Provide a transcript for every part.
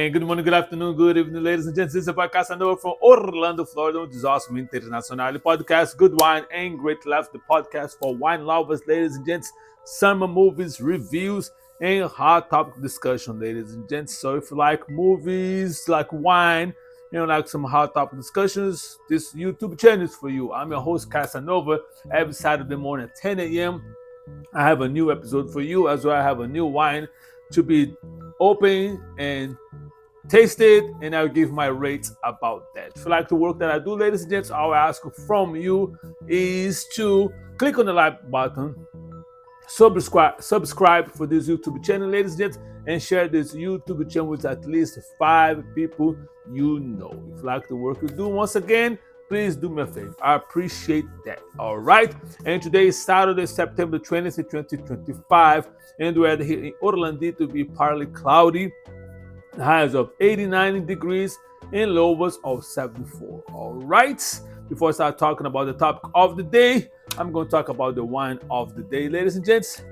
And good morning, good afternoon, good evening, ladies and gents. This is by Casanova from Orlando, Florida, which is awesome international podcast, good wine and great laughs. The podcast for wine lovers, ladies and gents. Summer movies, reviews, and hot topic discussion, ladies and gents. So if you like movies, like wine, like some hot topic discussions, this YouTube channel is for you. I'm your host, Casanova. Every Saturday morning at 10 a.m. I have a new episode for you, as well. I have a new wine to be open and tasted, and I'll give my rates about that. If you like the work that I do, ladies and gents, all I ask from you is to click on the like button, subscribe for this YouTube channel, ladies and gents, and share this YouTube channel with at least 5 people you know. If you like the work you do, once again, please do me a favor. I appreciate that. All right. And today is Saturday, September 20th, 2025. And the weather here in Orlando to be partly cloudy. Highs of 89 degrees and lows of 74. All right. Before I start talking about the topic of the day, I'm going to talk about the wine of the day, ladies and gents,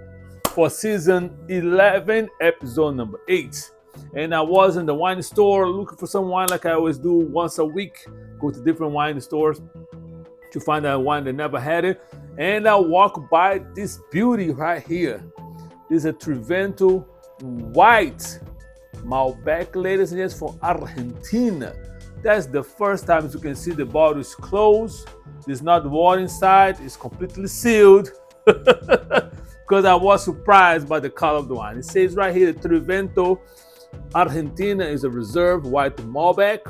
for season 11, episode number 8. And I was in the wine store looking for some wine like I always do once a week. Go to different wine stores to find a wine that never had it. And I walk by this beauty right here. This is a Trivento white Malbec, ladies and gents, from Argentina. That's the first time you can see the bottle is closed. There's not water inside. It's completely sealed. Because I was surprised by the color of the wine. It says right here, Trivento, Argentina is a reserve white Malbec.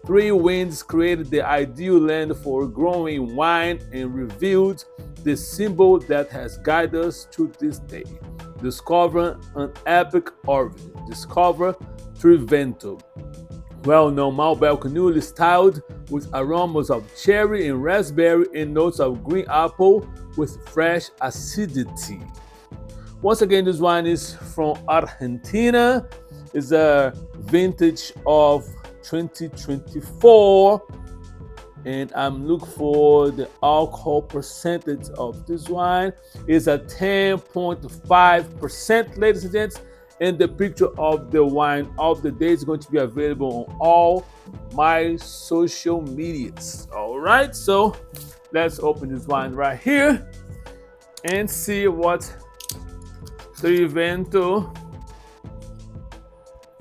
3 winds created the ideal land for growing wine and revealed the symbol that has guided us to this day. Discover an epic origin. Discover Trivento. Well-known Malbec, newly styled with aromas of cherry and raspberry and notes of green apple with fresh acidity. Once again, this wine is from Argentina. It's a vintage of 2024, and I'm looking for the alcohol percentage of this wine. It's a 10.5%, ladies and gents, and the picture of the wine of the day is going to be available on all my social medias. All right, so let's open this wine right here and see what Trivento.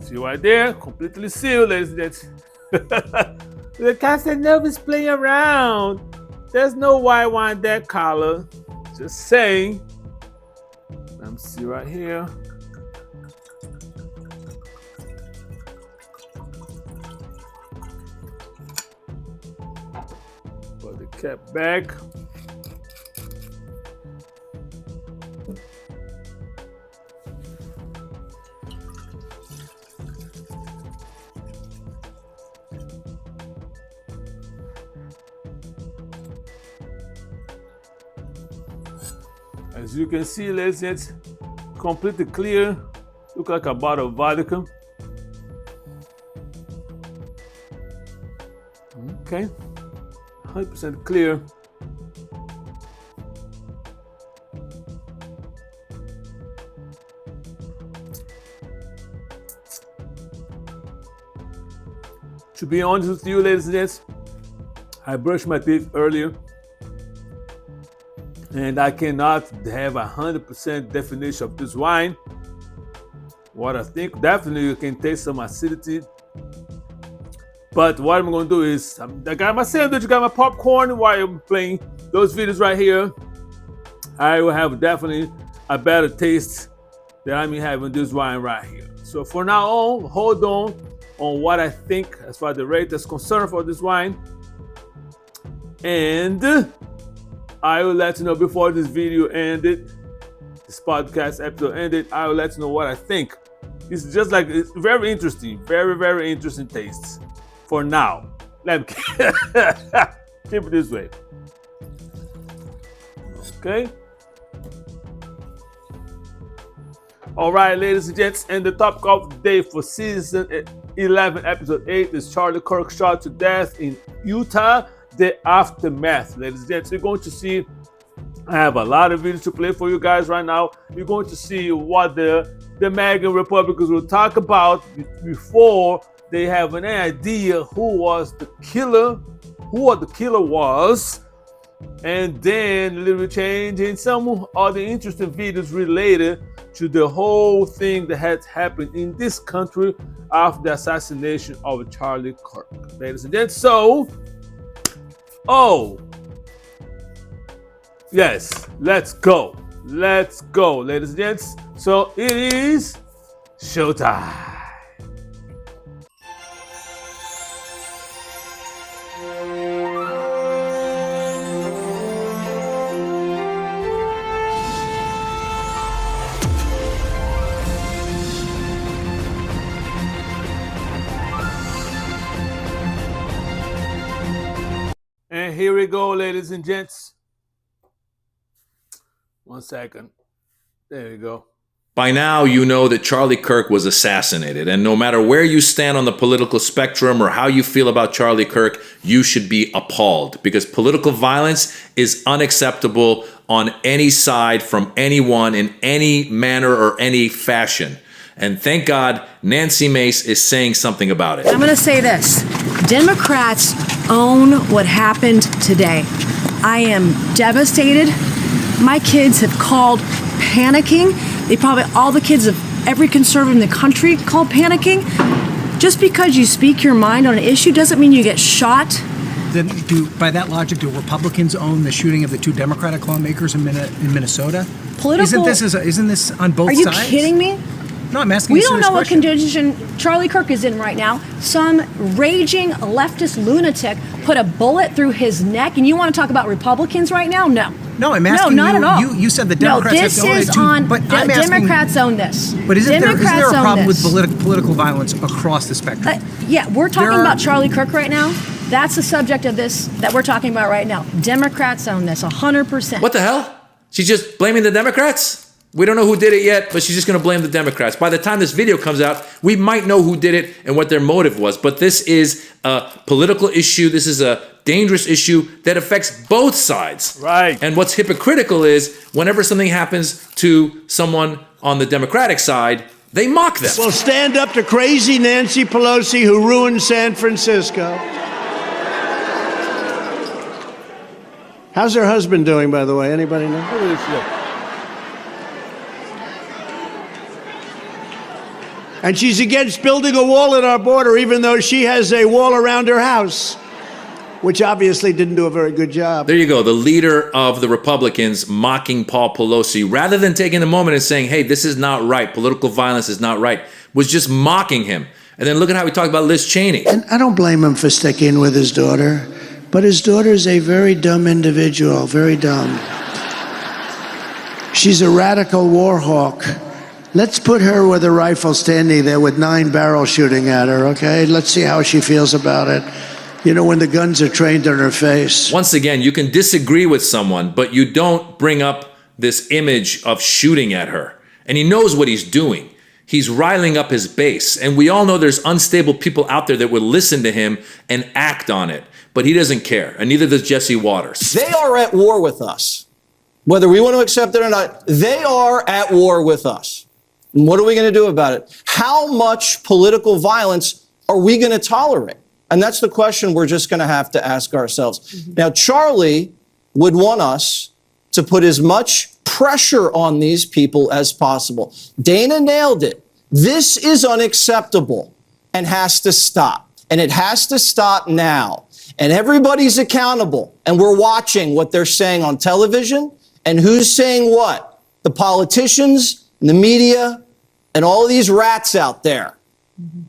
See right there, completely sealed, ladies and gents. The Casanova is playing around. There's no white wine that color. Just saying. Let me see right here. Put the cap back. As you can see, ladies and gents, completely clear. Look like a bottle of vodka. Okay, 100% clear. To be honest with you, ladies and gents, I brushed my teeth earlier. And I cannot have 100% definition of this wine. What I think, definitely you can taste some acidity. But what I'm going to do is, I got my sandwich, I got my popcorn while I'm playing those videos right here. I will have definitely a better taste than I'm having this wine right here. So for now on, hold on what I think as far as the rate is concerned for this wine. And I will let you know before this video ended, this podcast episode ended, I will let you know what I think. It's just like, it's very interesting, very, very interesting tastes. For now, let me keep it this way. Okay. All right, ladies and gents, and the topic of the day for season 11, episode 8 is Charlie Kirk shot to death in Utah. The aftermath, ladies and gents. You're going to see, I have a lot of videos to play for you guys right now. You're going to see what the MAGA Republicans will talk about before they have an idea who was the killer, who the killer was, and then a little bit change in some other interesting videos related to the whole thing that has happened in this country after the assassination of Charlie Kirk. Ladies and gents, so, yes, let's go. Let's go, ladies and gents. So it is showtime. And here we go, ladies and gents. 1 second. There we go. By now, you know that Charlie Kirk was assassinated, and no matter where you stand on the political spectrum or how you feel about Charlie Kirk, you should be appalled, because political violence is unacceptable on any side from anyone in any manner or any fashion. And thank God Nancy Mace is saying something about it. I'm going to say this. Democrats own what happened today. I am devastated. My kids have called panicking. They probably, all the kids of every conservative in the country call panicking. Just because you speak your mind on an issue doesn't mean you get shot. Then by that logic, do Republicans own the shooting of the 2 Democratic lawmakers in Minnesota? Isn't this on both sides? Are you kidding me? No, I'm asking We you a don't serious know what question. condition Charlie Kirk is in right now. Some raging leftist lunatic put a bullet through his neck, and you want to talk about Republicans right now? No. No, I'm asking no, not at all. You said the Democrats no, this have to own is it too, on, but I'm asking, Democrats own this. But isn't there a problem with this. political violence across the spectrum? Yeah, we're talking about Charlie Kirk right now. That's the subject of this that we're talking about right now. Democrats own this, 100%. What the hell? She's just blaming the Democrats? We don't know who did it yet, but she's just going to blame the Democrats. By the time this video comes out, we might know who did it and what their motive was. But this is a political issue. This is a dangerous issue that affects both sides. Right. And what's hypocritical is whenever something happens to someone on the Democratic side, they mock them. Well, stand up to crazy Nancy Pelosi, who ruined San Francisco. How's her husband doing, by the way? Anybody know? Look at this shit. And she's against building a wall at our border, even though she has a wall around her house, which obviously didn't do a very good job. There you go, the leader of the Republicans mocking Paul Pelosi, rather than taking a moment and saying, hey, this is not right, political violence is not right, was just mocking him. And then look at how he talked about Liz Cheney. And I don't blame him for sticking with his daughter, but his daughter's a very dumb individual, very dumb. She's a radical war hawk. Let's put her with a rifle standing there with 9 barrels shooting at her, okay? Let's see how she feels about it. You know, when the guns are trained on her face. Once again, you can disagree with someone, but you don't bring up this image of shooting at her. And he knows what he's doing. He's riling up his base. And we all know there's unstable people out there that would listen to him and act on it. But he doesn't care, and neither does Jesse Waters. They are at war with us. Whether we want to accept it or not, they are at war with us. And what are we going to do about it? How much political violence are we going to tolerate? And that's the question we're just going to have to ask ourselves. Now, Charlie would want us to put as much pressure on these people as possible. Dana nailed it. This is unacceptable and has to stop. And it has to stop now. And everybody's accountable. And we're watching what they're saying on television and who's saying what. The politicians, the media, and all of these rats out there.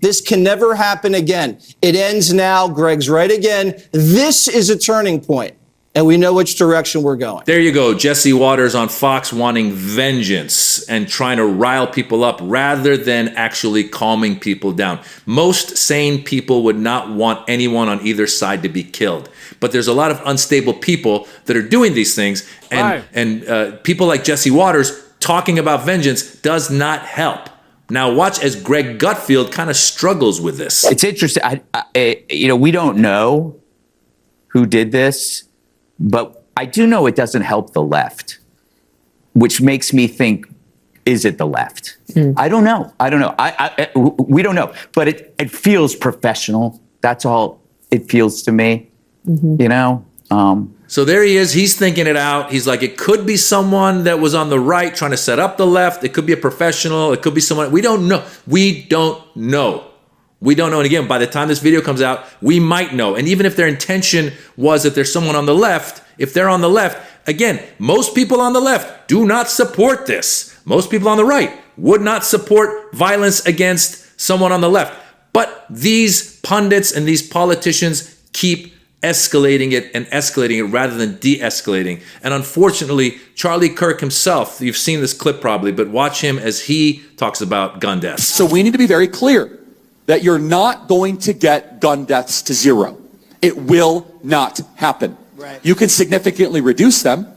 This can never happen again. It ends now. Greg's right again. This is a turning point, and we know which direction we're going. There you go, Jesse Waters on Fox wanting vengeance and trying to rile people up rather than actually calming people down. Most sane people would not want anyone on either side to be killed. But there's a lot of unstable people that are doing these things, and people like Jesse Waters talking about vengeance does not help. Now watch as Greg Gutfeld kind of struggles with this. It's interesting. We don't know who did this, but I do know it doesn't help the left, which makes me think is it the left? I don't know. We don't know. But it feels professional. That's all it feels to me. You know? So there he is. He's thinking it out. He's like, it could be someone that was on the right trying to set up the left. It could be a professional. It could be someone. We don't know. We don't know. We don't know. And again, by the time this video comes out, we might know. And even if their intention was that there's someone on the left, if they're on the left, again, most people on the left do not support this. Most people on the right would not support violence against someone on the left. But these pundits and these politicians keep escalating it rather than de-escalating. And unfortunately, Charlie Kirk himself, you've seen this clip probably, but watch him as he talks about gun deaths. So we need to be very clear that you're not going to get gun deaths to zero. It will not happen. Right. You can significantly reduce them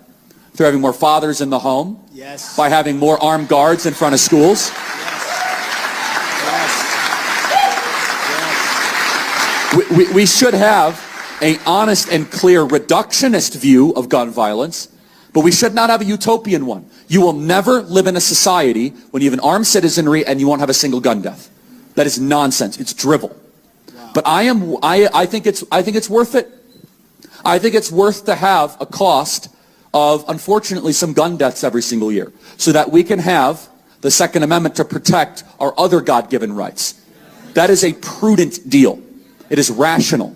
through having more fathers in the home, Yes. by having more armed guards in front of schools. We should have an honest and clear reductionist view of gun violence, but we should not have a utopian one. You will never live in a society when you have an armed citizenry and you won't have a single gun death. That is nonsense. It's drivel. Wow. But I think it's worth it. I think it's worth to have a cost of, unfortunately, some gun deaths every single year so that we can have the Second Amendment to protect our other God-given rights. That is a prudent deal. It is rational.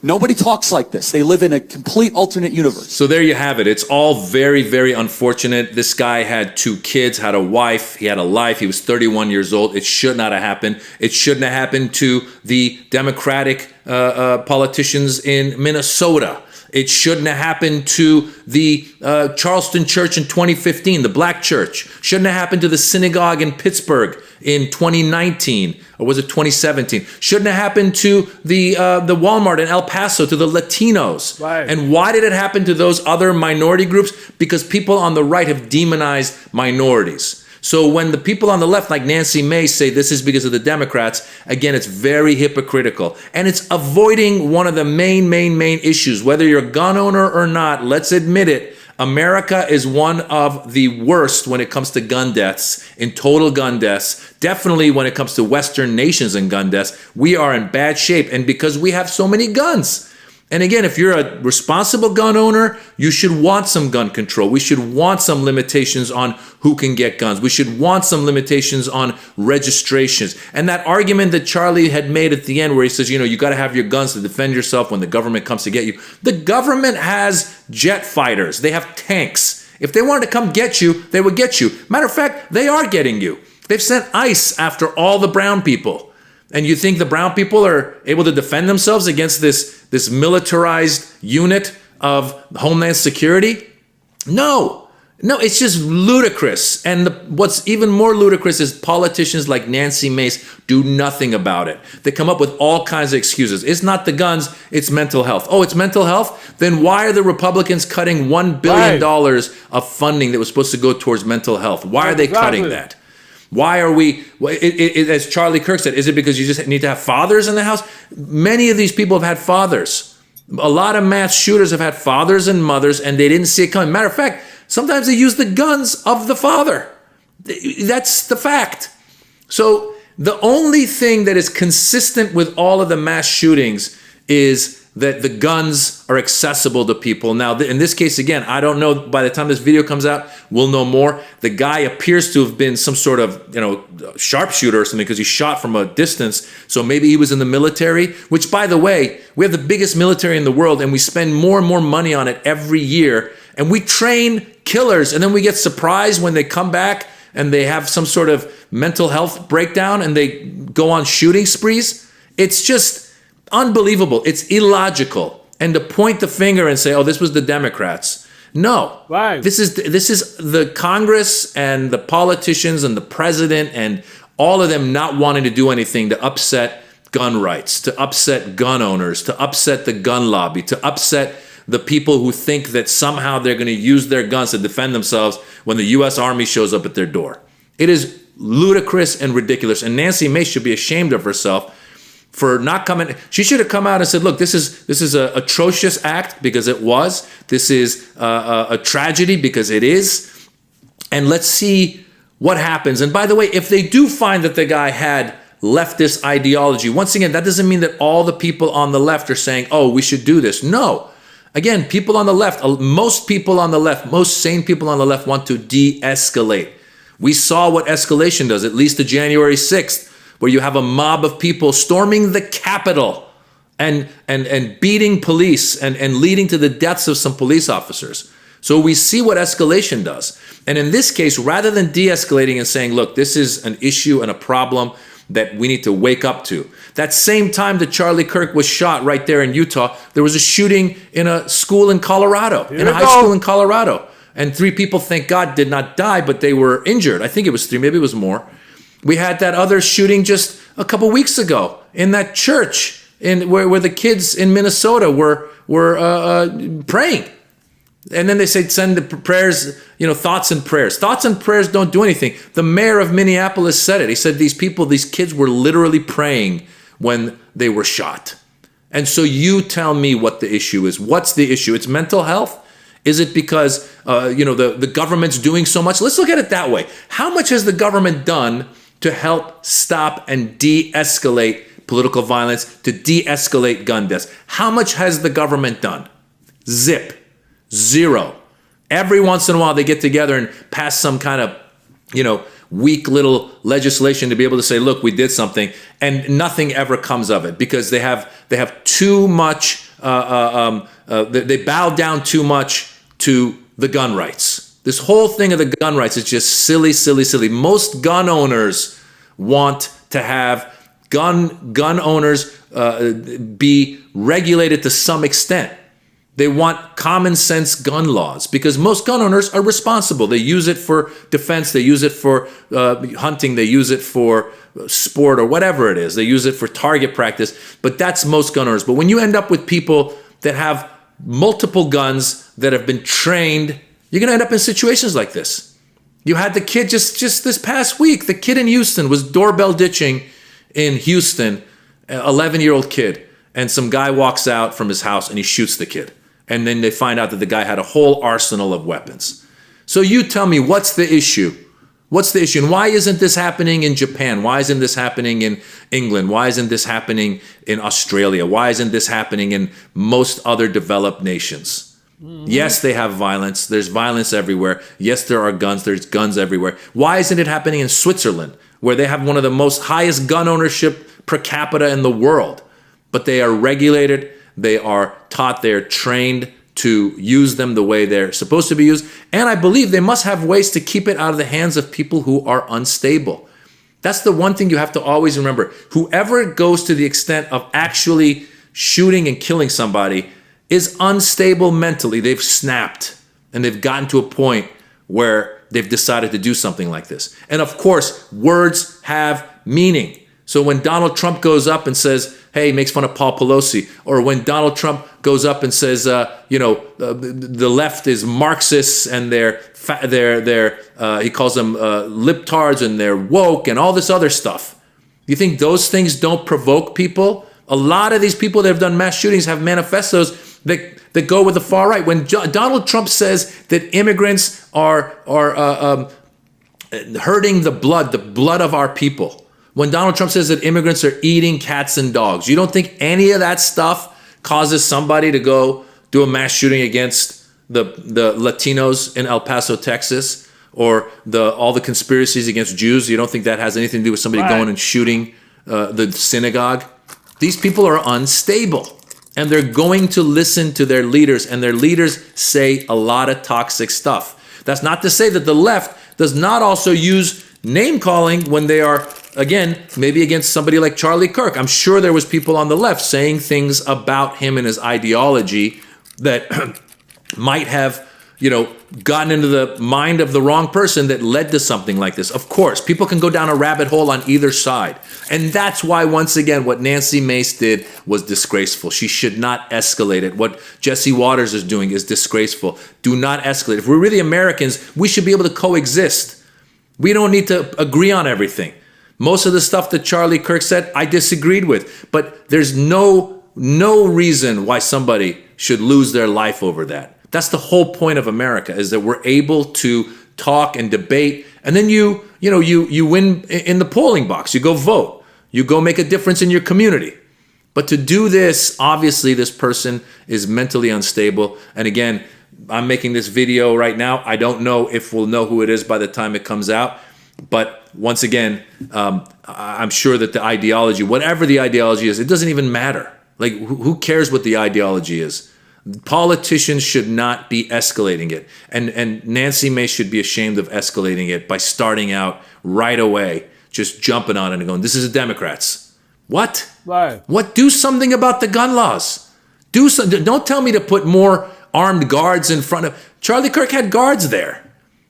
Nobody talks like this. They live in a complete alternate universe. So there you have it. It's all very, very unfortunate. This guy had 2 kids, had a wife, he had a life. He was 31 years old. It should not have happened. It shouldn't have happened to the Democratic politicians in Minnesota. It shouldn't have happened to the Charleston church in 2015, the black church. Shouldn't have happened to the synagogue in Pittsburgh in 2019, or was it 2017? Shouldn't have happened to the Walmart in El Paso, to the Latinos. Right. And why did it happen to those other minority groups? Because people on the right have demonized minorities. So when the people on the left, like Nancy Mace, say this is because of the Democrats, again, it's very hypocritical. And it's avoiding one of the main issues. Whether you're a gun owner or not, let's admit it, America is one of the worst when it comes to gun deaths, in total gun deaths. Definitely when it comes to Western nations and gun deaths, we are in bad shape. And because we have so many guns. And again, if you're a responsible gun owner, you should want some gun control. We should want some limitations on who can get guns. We should want some limitations on registrations. And that argument that Charlie had made at the end where he says, you know, you got to have your guns to defend yourself when the government comes to get you. The government has jet fighters. They have tanks. If they wanted to come get you, they would get you. Matter of fact, they are getting you. They've sent ICE after all the brown people. And you think the brown people are able to defend themselves against this militarized unit of Homeland Security? No, it's just ludicrous. And what's even more ludicrous is politicians like Nancy Mace do nothing about it. They come up with all kinds of excuses. It's not the guns, it's mental health. Oh, it's mental health? Then why are the Republicans cutting $1 billion of funding that was supposed to go towards mental health? Why are they cutting that? Why are we, as Charlie Kirk said, is it because you just need to have fathers in the house? Many of these people have had fathers. A lot of mass shooters have had fathers and mothers, and they didn't see it coming. Matter of fact, sometimes they use the guns of the father. That's the fact. So the only thing that is consistent with all of the mass shootings is that the guns are accessible to people. Now, in this case, again, I don't know, by the time this video comes out, we'll know more. The guy appears to have been some sort of, sharpshooter or something because he shot from a distance. So maybe he was in the military, which, by the way, we have the biggest military in the world and we spend more and more money on it every year. And we train killers and then we get surprised when they come back and they have some sort of mental health breakdown and they go on shooting sprees. It's just unbelievable. It's illogical. And to point the finger and say, oh, this was the Democrats. No. Right. This is the Congress and the politicians and the president and all of them not wanting to do anything to upset gun rights, to upset gun owners, to upset the gun lobby, to upset the people who think that somehow they're going to use their guns to defend themselves when the U.S. Army shows up at their door. It is ludicrous and ridiculous. And Nancy Mace should be ashamed of herself for not coming. She should have come out and said, look, this is an atrocious act because it was. This is a tragedy because it is. And let's see what happens? And by the way, if they do find that the guy had leftist ideology, once again, that doesn't mean that all the people on the left are saying, oh, we should do this. No. Again, people on the left, most people on the left, most sane people on the left want to de-escalate. We saw what escalation does, at least to January 6th, where you have a mob of people storming the Capitol and beating police and leading to the deaths of some police officers. So we see what escalation does. And in this case, rather than de-escalating and saying, look, this is an issue and a problem that we need to wake up to. That same time that Charlie Kirk was shot right there in Utah, there was a shooting in a school in Colorado, in a high school in Colorado. And 3 people, thank God, did not die, but they were injured. I think it was 3, maybe it was more. We had that other shooting just a couple weeks ago in that church where the kids in Minnesota were praying. And then they say, send the prayers, thoughts and prayers. Thoughts and prayers don't do anything. The mayor of Minneapolis said it. He said these kids were literally praying when they were shot. And so you tell me what the issue is. What's the issue? It's mental health? Is it because, the government's doing so much? Let's look at it that way. How much has the government done to help stop and de-escalate political violence, to de-escalate gun deaths? How much has the government done? Zip. 0. Every once in a while they get together and pass some kind of, weak little legislation to be able to say, look, we did something, and nothing ever comes of it because they have too much, they bow down too much to the gun rights. This whole thing of the gun rights is just silly, silly, silly. Most gun owners want to have gun owners be regulated to some extent. They want common sense gun laws because most gun owners are responsible. They use it for defense. They use it for hunting. They use it for sport or whatever it is. They use it for target practice. But that's most gun owners. But when you end up with people that have multiple guns that have been trained, you're going to end up in situations like this. You had the kid just this past week. The kid in Houston was doorbell ditching in Houston, an 11-year-old kid. And some guy walks out from his house and he shoots the kid. And then they find out that the guy had a whole arsenal of weapons. So you tell me, what's the issue? What's the issue? And why isn't this happening in Japan? Why isn't this happening in England? Why isn't this happening in Australia? Why isn't this happening in most other developed nations? Mm-hmm. Yes, they have violence. There's violence everywhere. Yes, there are guns. There's guns everywhere. Why isn't it happening in Switzerland, where they have one of the most highest gun ownership per capita in the world? But they are regulated, they are taught, they are trained to use them the way they're supposed to be used. And I believe they must have ways to keep it out of the hands of people who are unstable. That's the one thing you have to always remember. Whoever goes to the extent of actually shooting and killing somebody is unstable mentally. They've snapped and they've gotten to a point where they've decided to do something like this. And of course, words have meaning. So when Donald Trump goes up and says, hey, makes fun of Paul Pelosi, or when Donald Trump goes up and says, the left is Marxists and they're he calls them libtards and they're woke and all this other stuff. You think those things don't provoke people? A lot of these people that have done mass shootings have manifestos that go with the far right. When Donald Trump says that immigrants are hurting the blood of our people, when Donald Trump says that immigrants are eating cats and dogs, you don't think any of that stuff causes somebody to go do a mass shooting against the Latinos in El Paso, Texas, or all the conspiracies against Jews? You don't think that has anything to do with somebody going and shooting the synagogue? These people are unstable, and they're going to listen to their leaders, and their leaders say a lot of toxic stuff. That's not to say that the left does not also use name calling when they are, again, maybe against somebody like Charlie Kirk. I'm sure there was people on the left saying things about him and his ideology that might have, gotten into the mind of the wrong person that led to something like this. Of course, people can go down a rabbit hole on either side. And that's why, once again, what Nancy Mace did was disgraceful. She should not escalate it. What Jesse Waters is doing is disgraceful. Do not escalate. If we're really Americans, we should be able to coexist. We don't need to agree on everything. Most of the stuff that Charlie Kirk said, I disagreed with. But there's no reason why somebody should lose their life over that. That's the whole point of America, is that we're able to talk and debate And then you win in the polling box. You go vote. You go make a difference in your community. But to do this, obviously this person is mentally unstable. And again, I'm making this video right now. I don't know if we'll know who it is by the time it comes out. But once again, I'm sure that the ideology, whatever the ideology is, it doesn't even matter. Like, who cares what the ideology is? Politicians should not be escalating it. And Nancy Mace should be ashamed of escalating it by starting out right away, just jumping on it and going, this is the Democrats. What? Right. What? Do something about the gun laws. Do something. Don't tell me to put more armed guards in front of. Charlie Kirk had guards there.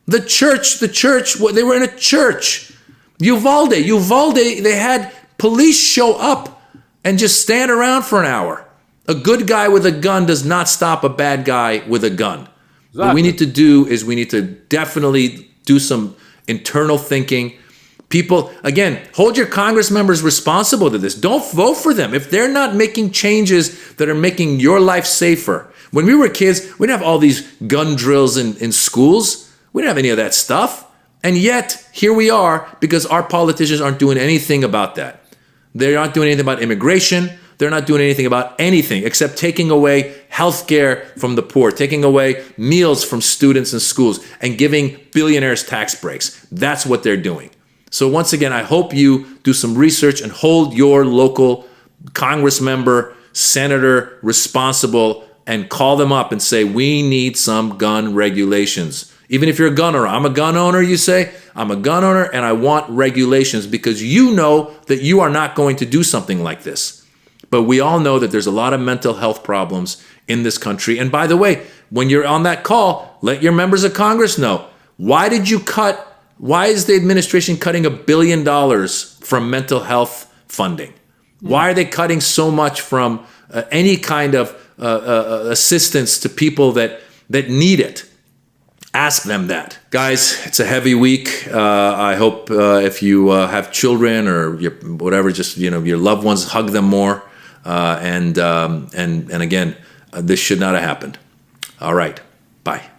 The church, they were in a church. Uvalde, they had police show up and just stand around for an hour. A good guy with a gun does not stop a bad guy with a gun. Exactly. What we need to do is we need to definitely do some internal thinking. People, again, hold your Congress members responsible to this. Don't vote for them. If they're not making changes that are making your life safer. When we were kids, we didn't have all these gun drills in schools. We didn't have any of that stuff. And yet, here we are because our politicians aren't doing anything about that. They're not doing anything about immigration. They're not doing anything about anything except taking away health care from the poor, taking away meals from students in schools, and giving billionaires tax breaks. That's what they're doing. So once again, I hope you do some research and hold your local Congress member, senator responsible and call them up and say, we need some gun regulations. Even if you're a gun owner, I'm a gun owner, you say, I'm a gun owner and I want regulations because you know that you are not going to do something like this. But we all know that there's a lot of mental health problems in this country. And by the way, when you're on that call, let your members of Congress know, why is the administration cutting $1 billion from mental health funding? Why are they cutting so much from any kind of assistance to people that need it? Ask them that. Guys, it's a heavy week. I hope if you have children or whatever, just your loved ones, hug them more. And again, this should not have happened. All right. Bye.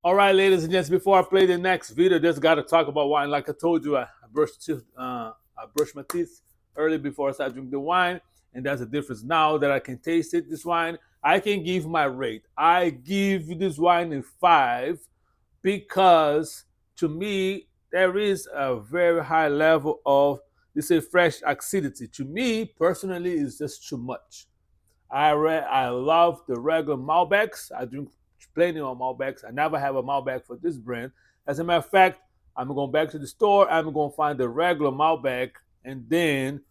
All right, ladies and gents, before I play the next video, just got to talk about wine. Like I told you, I brushed my teeth early before I started drinking the wine, and there's a difference now that I can taste it. This wine, I can give my rate. I give this wine a 5 because, to me, there is a very high level of, fresh acidity. To me, personally, it's just too much. I love the regular Malbecs. I drink plenty of Malbecs. I never have a Malbec for this brand. As a matter of fact, I'm going back to the store. I'm going to find the regular Malbec, and then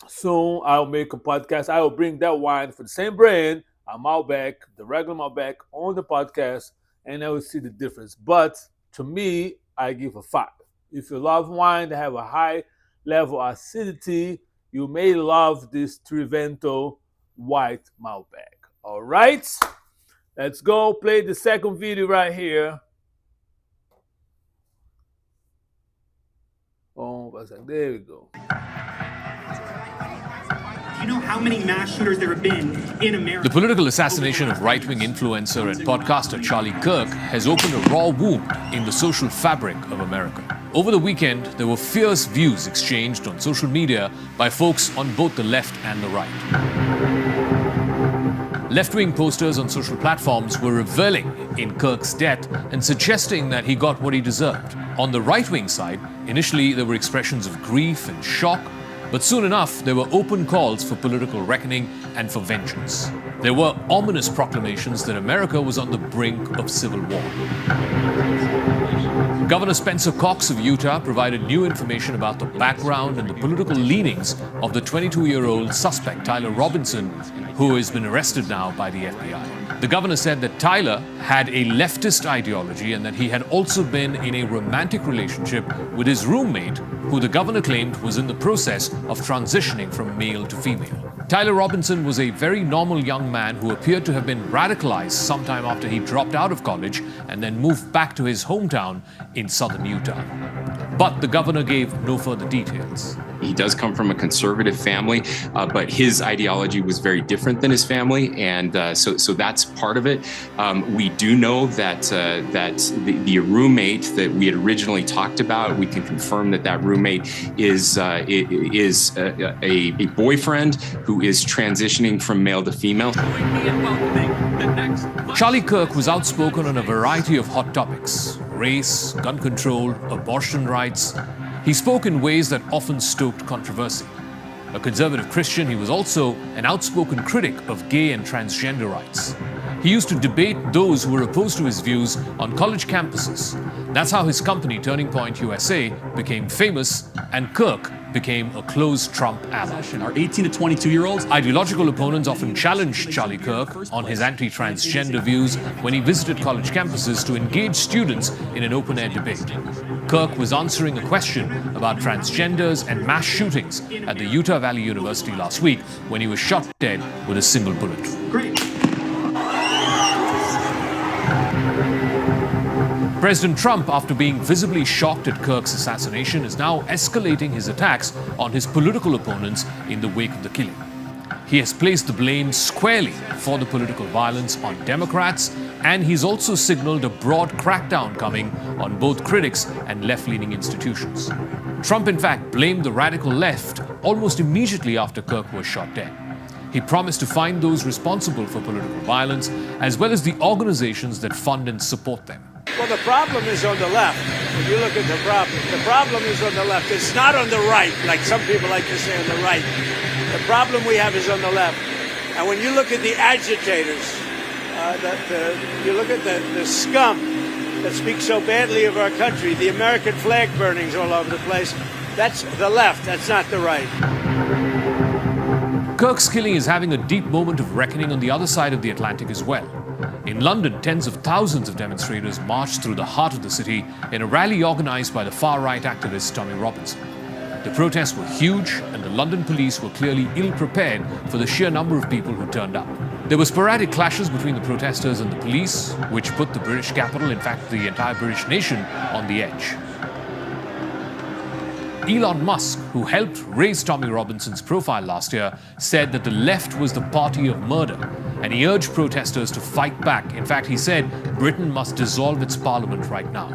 soon I'll make a podcast. I will bring that wine for the same brand, a Malbec, the regular Malbec, on the podcast, and I will see the difference. But to me, I give a 5. If you love wine that have a high level of acidity, you may love this Trivento white Malbec. All right? Let's go play the second video right here. Oh, there we go. Do you know how many mass shooters there have been in America? The political assassination of right-wing influencer and podcaster Charlie Kirk has opened a raw wound in the social fabric of America. Over the weekend, there were fierce views exchanged on social media by folks on both the left and the right. Left-wing posters on social platforms were reveling in Kirk's death and suggesting that he got what he deserved. On the right-wing side, initially there were expressions of grief and shock, but soon enough there were open calls for political reckoning and for vengeance. There were ominous proclamations that America was on the brink of civil war. Governor Spencer Cox of Utah provided new information about the background and the political leanings of the 22-year-old suspect, Tyler Robinson, who has been arrested now by the FBI. The governor said that Tyler had a leftist ideology and that he had also been in a romantic relationship with his roommate, who the governor claimed was in the process of transitioning from male to female. Tyler Robinson was a very normal young man who appeared to have been radicalized sometime after he dropped out of college and then moved back to his hometown in southern Utah. But the governor gave no further details. He does come from a conservative family, but his ideology was very different than his family, and so that's part of it. We do know that the roommate that we had originally talked about, we can confirm that roommate is a boyfriend who is transitioning from male to female. Charlie Kirk was outspoken on a variety of hot topics: race, gun control, abortion rights. He spoke in ways that often stoked controversy. A conservative Christian, he was also an outspoken critic of gay and transgender rights. He used to debate those who were opposed to his views on college campuses. That's how his company, Turning Point USA, became famous, and Kirk became a close Trump ally. Our 18 to 22-year-olds. Ideological opponents often challenged Charlie Kirk on his anti-transgender views when he visited college campuses to engage students in an open-air debate. Kirk was answering a question about transgenders and mass shootings at the Utah Valley University last week when he was shot dead with a single bullet. Great. President Trump, after being visibly shocked at Kirk's assassination, is now escalating his attacks on his political opponents in the wake of the killing. He has placed the blame squarely for the political violence on Democrats, and he's also signaled a broad crackdown coming on both critics and left-leaning institutions. Trump, in fact, blamed the radical left almost immediately after Kirk was shot dead. He promised to find those responsible for political violence, as well as the organizations that fund and support them. Well, the problem is on the left. If you look at the problem is on the left. It's not on the right, like some people like to say on the right. The problem we have is on the left. And when you look at the agitators, you look at the scum that speaks so badly of our country, the American flag burnings all over the place, that's the left, that's not the right. Kirk's killing is having a deep moment of reckoning on the other side of the Atlantic as well. In London, tens of thousands of demonstrators marched through the heart of the city in a rally organized by the far-right activist Tommy Robinson. The protests were huge, and the London police were clearly ill-prepared for the sheer number of people who turned up. There were sporadic clashes between the protesters and the police, which put the British capital, in fact the entire British nation, on the edge. Elon Musk, who helped raise Tommy Robinson's profile last year, said that the left was the party of murder, and he urged protesters to fight back. In fact, he said Britain must dissolve its parliament right now.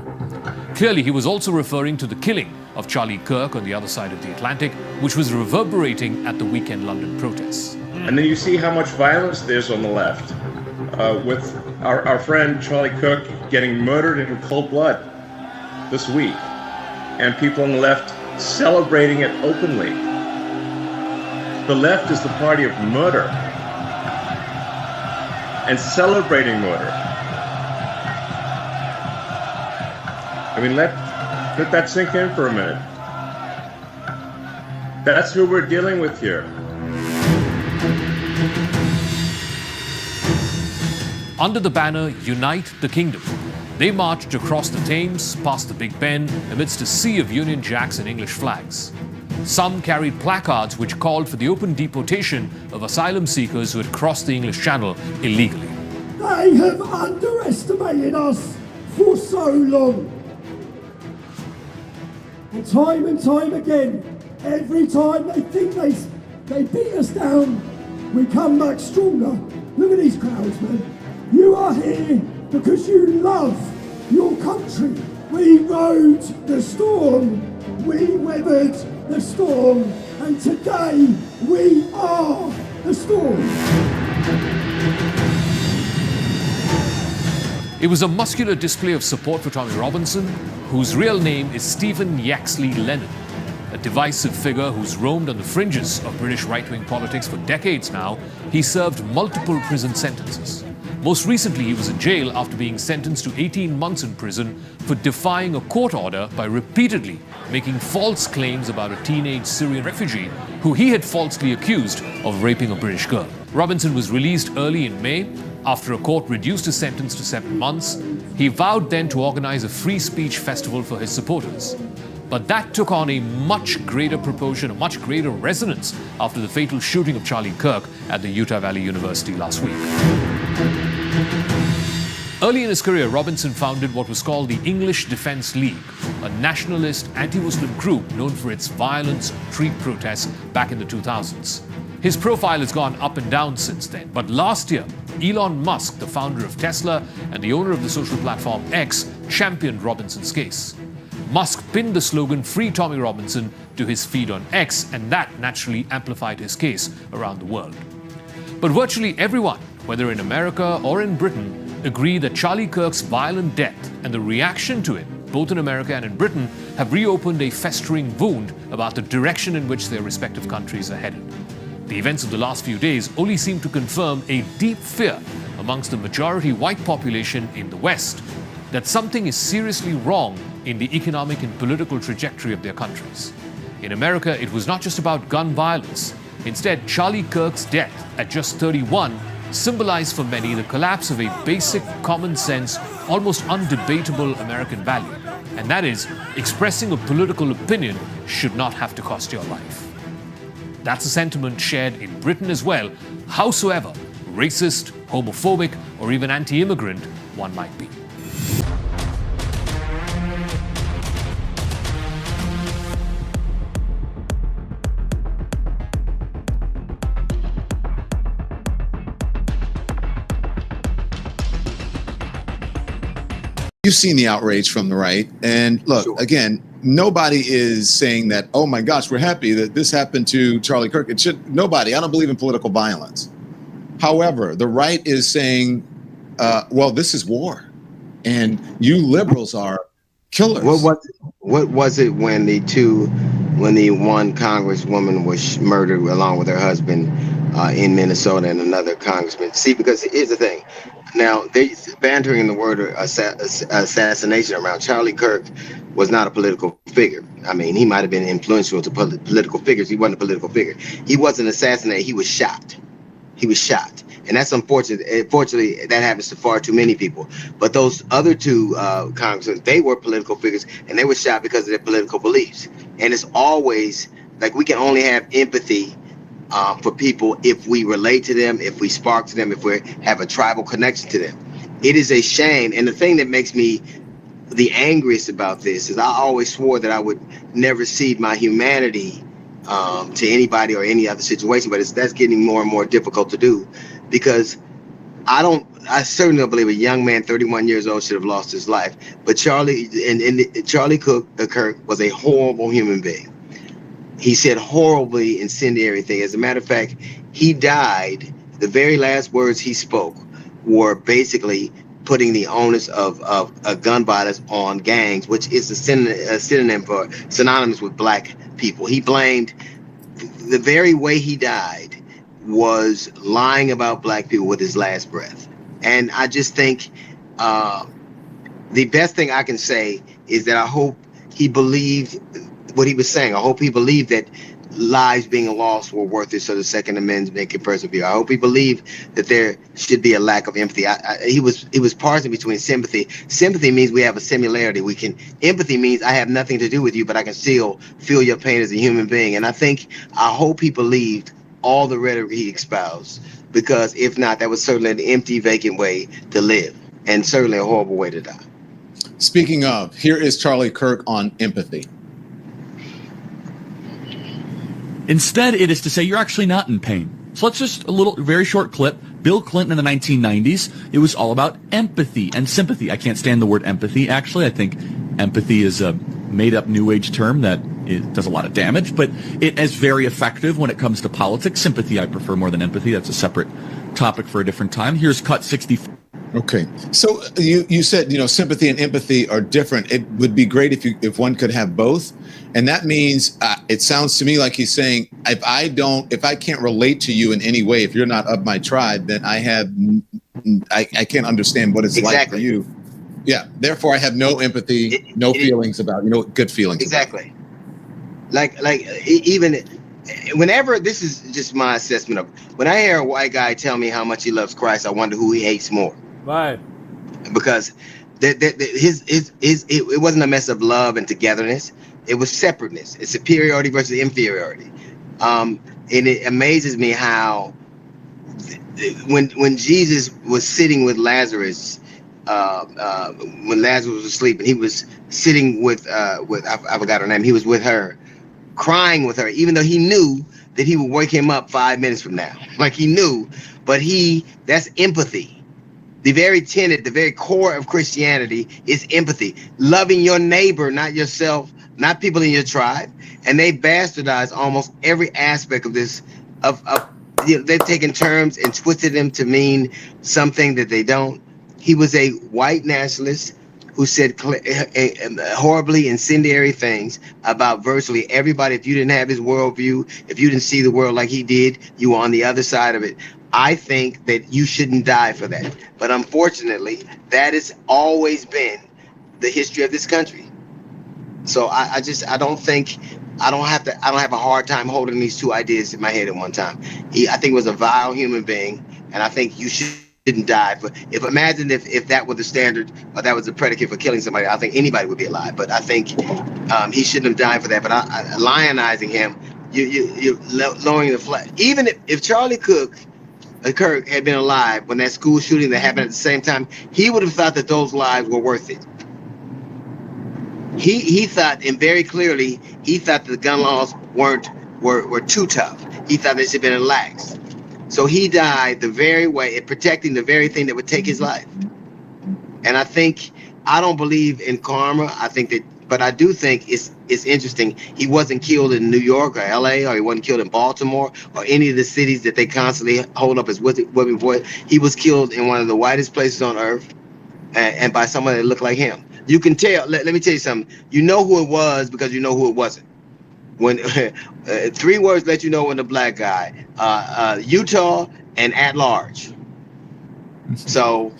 Clearly, he was also referring to the killing of Charlie Kirk on the other side of the Atlantic, which was reverberating at the weekend London protests. And then you see how much violence there's on the left, with our friend Charlie Kirk getting murdered in cold blood this week, and people on the left celebrating it openly. The left is the party of murder and celebrating murder. I mean, let that sink in for a minute. That's who we're dealing with here. Under the banner Unite the Kingdom, they marched across the Thames, past the Big Ben, amidst a sea of Union Jacks and English flags. Some carried placards which called for the open deportation of asylum seekers who had crossed the English Channel illegally. They have underestimated us for so long. And time again, every time they think they beat us down, we come back stronger. Look at these crowds, man. You are here because you love your country. We rode the storm, we weathered the storm, and today we are the storm. It was a muscular display of support for Tommy Robinson, whose real name is Stephen Yaxley Lennon, a divisive figure who's roamed on the fringes of British right-wing politics for decades now. He served multiple prison sentences. Most recently, he was in jail after being sentenced to 18 months in prison for defying a court order by repeatedly making false claims about a teenage Syrian refugee who he had falsely accused of raping a British girl. Robinson was released early in May after a court reduced his sentence to 7 months. He vowed then to organize a free speech festival for his supporters. But that took on a much greater proportion, a much greater resonance after the fatal shooting of Charlie Kirk at the Utah Valley University last week. Early in his career, Robinson founded what was called the English Defense League, a nationalist anti-Muslim group known for its violent street protests back in the 2000s. His profile has gone up and down since then, but last year, Elon Musk, the founder of Tesla and the owner of the social platform X, championed Robinson's case. Musk pinned the slogan "Free Tommy Robinson" to his feed on X, and that naturally amplified his case around the world. But virtually everyone, whether in America or in Britain, agree that Charlie Kirk's violent death and the reaction to it, both in America and in Britain, have reopened a festering wound about the direction in which their respective countries are headed. The events of the last few days only seem to confirm a deep fear amongst the majority white population in the West that something is seriously wrong in the economic and political trajectory of their countries. In America, it was not just about gun violence. Instead, Charlie Kirk's death at just 31 symbolized for many the collapse of a basic, common sense, almost undebatable American value, and that is, expressing a political opinion should not have to cost your life. That's a sentiment shared in Britain as well, howsoever racist, homophobic, or even anti-immigrant one might be. You've seen the outrage from the right. And look, again, nobody is saying that, oh my gosh, we're happy that this happened to Charlie Kirk. It should, nobody, I don't believe in political violence. However, the right is saying, well, this is war and you liberals are killers. What was it when the one congresswoman was murdered along with her husband in Minnesota and another congressman? See, because here's the thing. Now, they bantering the word assassination around. Charlie Kirk was not a political figure. I mean, he might have been influential to political figures. He wasn't a political figure. He wasn't assassinated. He was shot. He was shot. And that's unfortunate. Unfortunately, that happens to far too many people. But those other two congressmen, they were political figures, and they were shot because of their political beliefs. And it's always like we can only have empathy for people if we relate to them, if we spark to them, if we have a tribal connection to them. It is a shame. And the thing that makes me the angriest about this is I always swore that I would never cede my humanity to anybody or any other situation, but that's getting more and more difficult to do because I certainly don't believe a young man, 31 years old, should have lost his life. But Charlie Kirk was a horrible human being. He said horribly incendiary things. As a matter of fact, he died. The very last words he spoke were basically putting the onus of gun violence on gangs, which is a synonym for synonymous with black people. He blamed the very way he died was lying about black people with his last breath. And I just think the best thing I can say is that I hope he believed what he was saying. I hope he believed that lives being lost were worth it so the Second Amendment can persevere. I hope he believed that there should be a lack of empathy. He was parsing between sympathy. Sympathy means we have a similarity. Empathy means I have nothing to do with you, but I can still feel your pain as a human being. And I hope he believed all the rhetoric he espoused, because if not, that was certainly an empty, vacant way to live, and certainly a horrible way to die. Speaking of, here is Charlie Kirk on empathy. Instead, it is to say you're actually not in pain. So let's just very short clip. Bill Clinton in the 1990s, it was all about empathy and sympathy. I can't stand the word empathy, actually. I think empathy is a made-up New Age term that it does a lot of damage, but it is very effective when it comes to politics. Sympathy I prefer more than empathy. That's a separate topic for a different time. Here's cut 64. Okay, so you said sympathy and empathy are different. It would be great if one could have both, and that means it sounds to me like he's saying if I can't relate to you in any way, if you're not of my tribe, then I can't understand what it's like for you. Yeah, therefore I have no empathy, no feelings about good feelings. Exactly. Like even whenever, this is just my assessment of, when I hear a white guy tell me how much he loves Christ, I wonder who he hates more. Right. Because it wasn't a mess of love and togetherness. It was separateness. It's superiority versus inferiority. And it amazes me how when Jesus was sitting with Lazarus, when Lazarus was asleep, and he was sitting with I forgot her name. He was with her, crying with her, even though he knew that he would wake him up 5 minutes from now. Like he knew, but that's empathy. The very tenet, the very core of Christianity is empathy. Loving your neighbor, not yourself, not people in your tribe. And they bastardize almost every aspect of this. They've taken terms and twisted them to mean something that they don't. He was a white nationalist who said horribly incendiary things about virtually everybody. If you didn't have his worldview, if you didn't see the world like he did, you were on the other side of it. I think that you shouldn't die for that. But unfortunately, that has always been the history of this country. So I don't have a hard time holding these two ideas in my head at one time. I think he was a vile human being, and I think you shouldn't die. But imagine if that was the standard, or that was the predicate for killing somebody, I think anybody would be alive. But I think he shouldn't have died for that. But lionizing him, you're lowering the flag. Even if Charlie Kirk had been alive when that school shooting that happened at the same time, he would have thought that those lives were worth it. He thought, and very clearly, he thought that the gun laws were too tough. He thought they should have been relaxed. So he died the very way, protecting the very thing that would take his life. And I don't believe in karma. But I do think it's interesting. He wasn't killed in New York or LA, or he wasn't killed in Baltimore or any of the cities that they constantly hold up as whipping boys. He was killed in one of the whitest places on earth, and by someone that looked like him. You can tell. Let me tell you something. You know who it was because you know who it wasn't. When 3 words let you know when the black guy, Utah and at large. So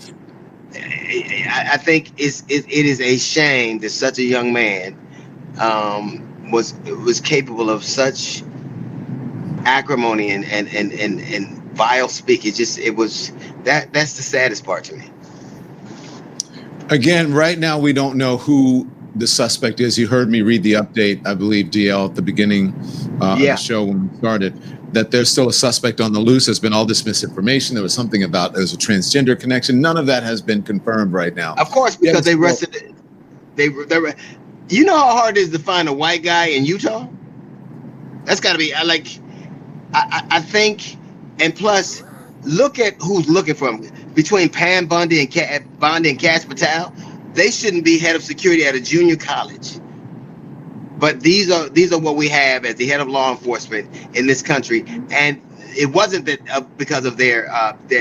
I think it is a shame that such a young man was capable of such acrimony and vile speak. That's the saddest part to me. Again, right now we don't know who the suspect is. You heard me read the update, I believe, DL, at the beginning of the show when we started, that there's still a suspect on the loose. There's been all this misinformation. There was something about there's a transgender connection. None of that has been confirmed right now. Of course, because they arrested. You know how hard it is to find a white guy in Utah? That's got to be I think, and plus, look at who's looking for him. Between Pam Bondi and Cash Patel, they shouldn't be head of security at a junior college. But these are what we have as the head of law enforcement in this country, and it wasn't that because of their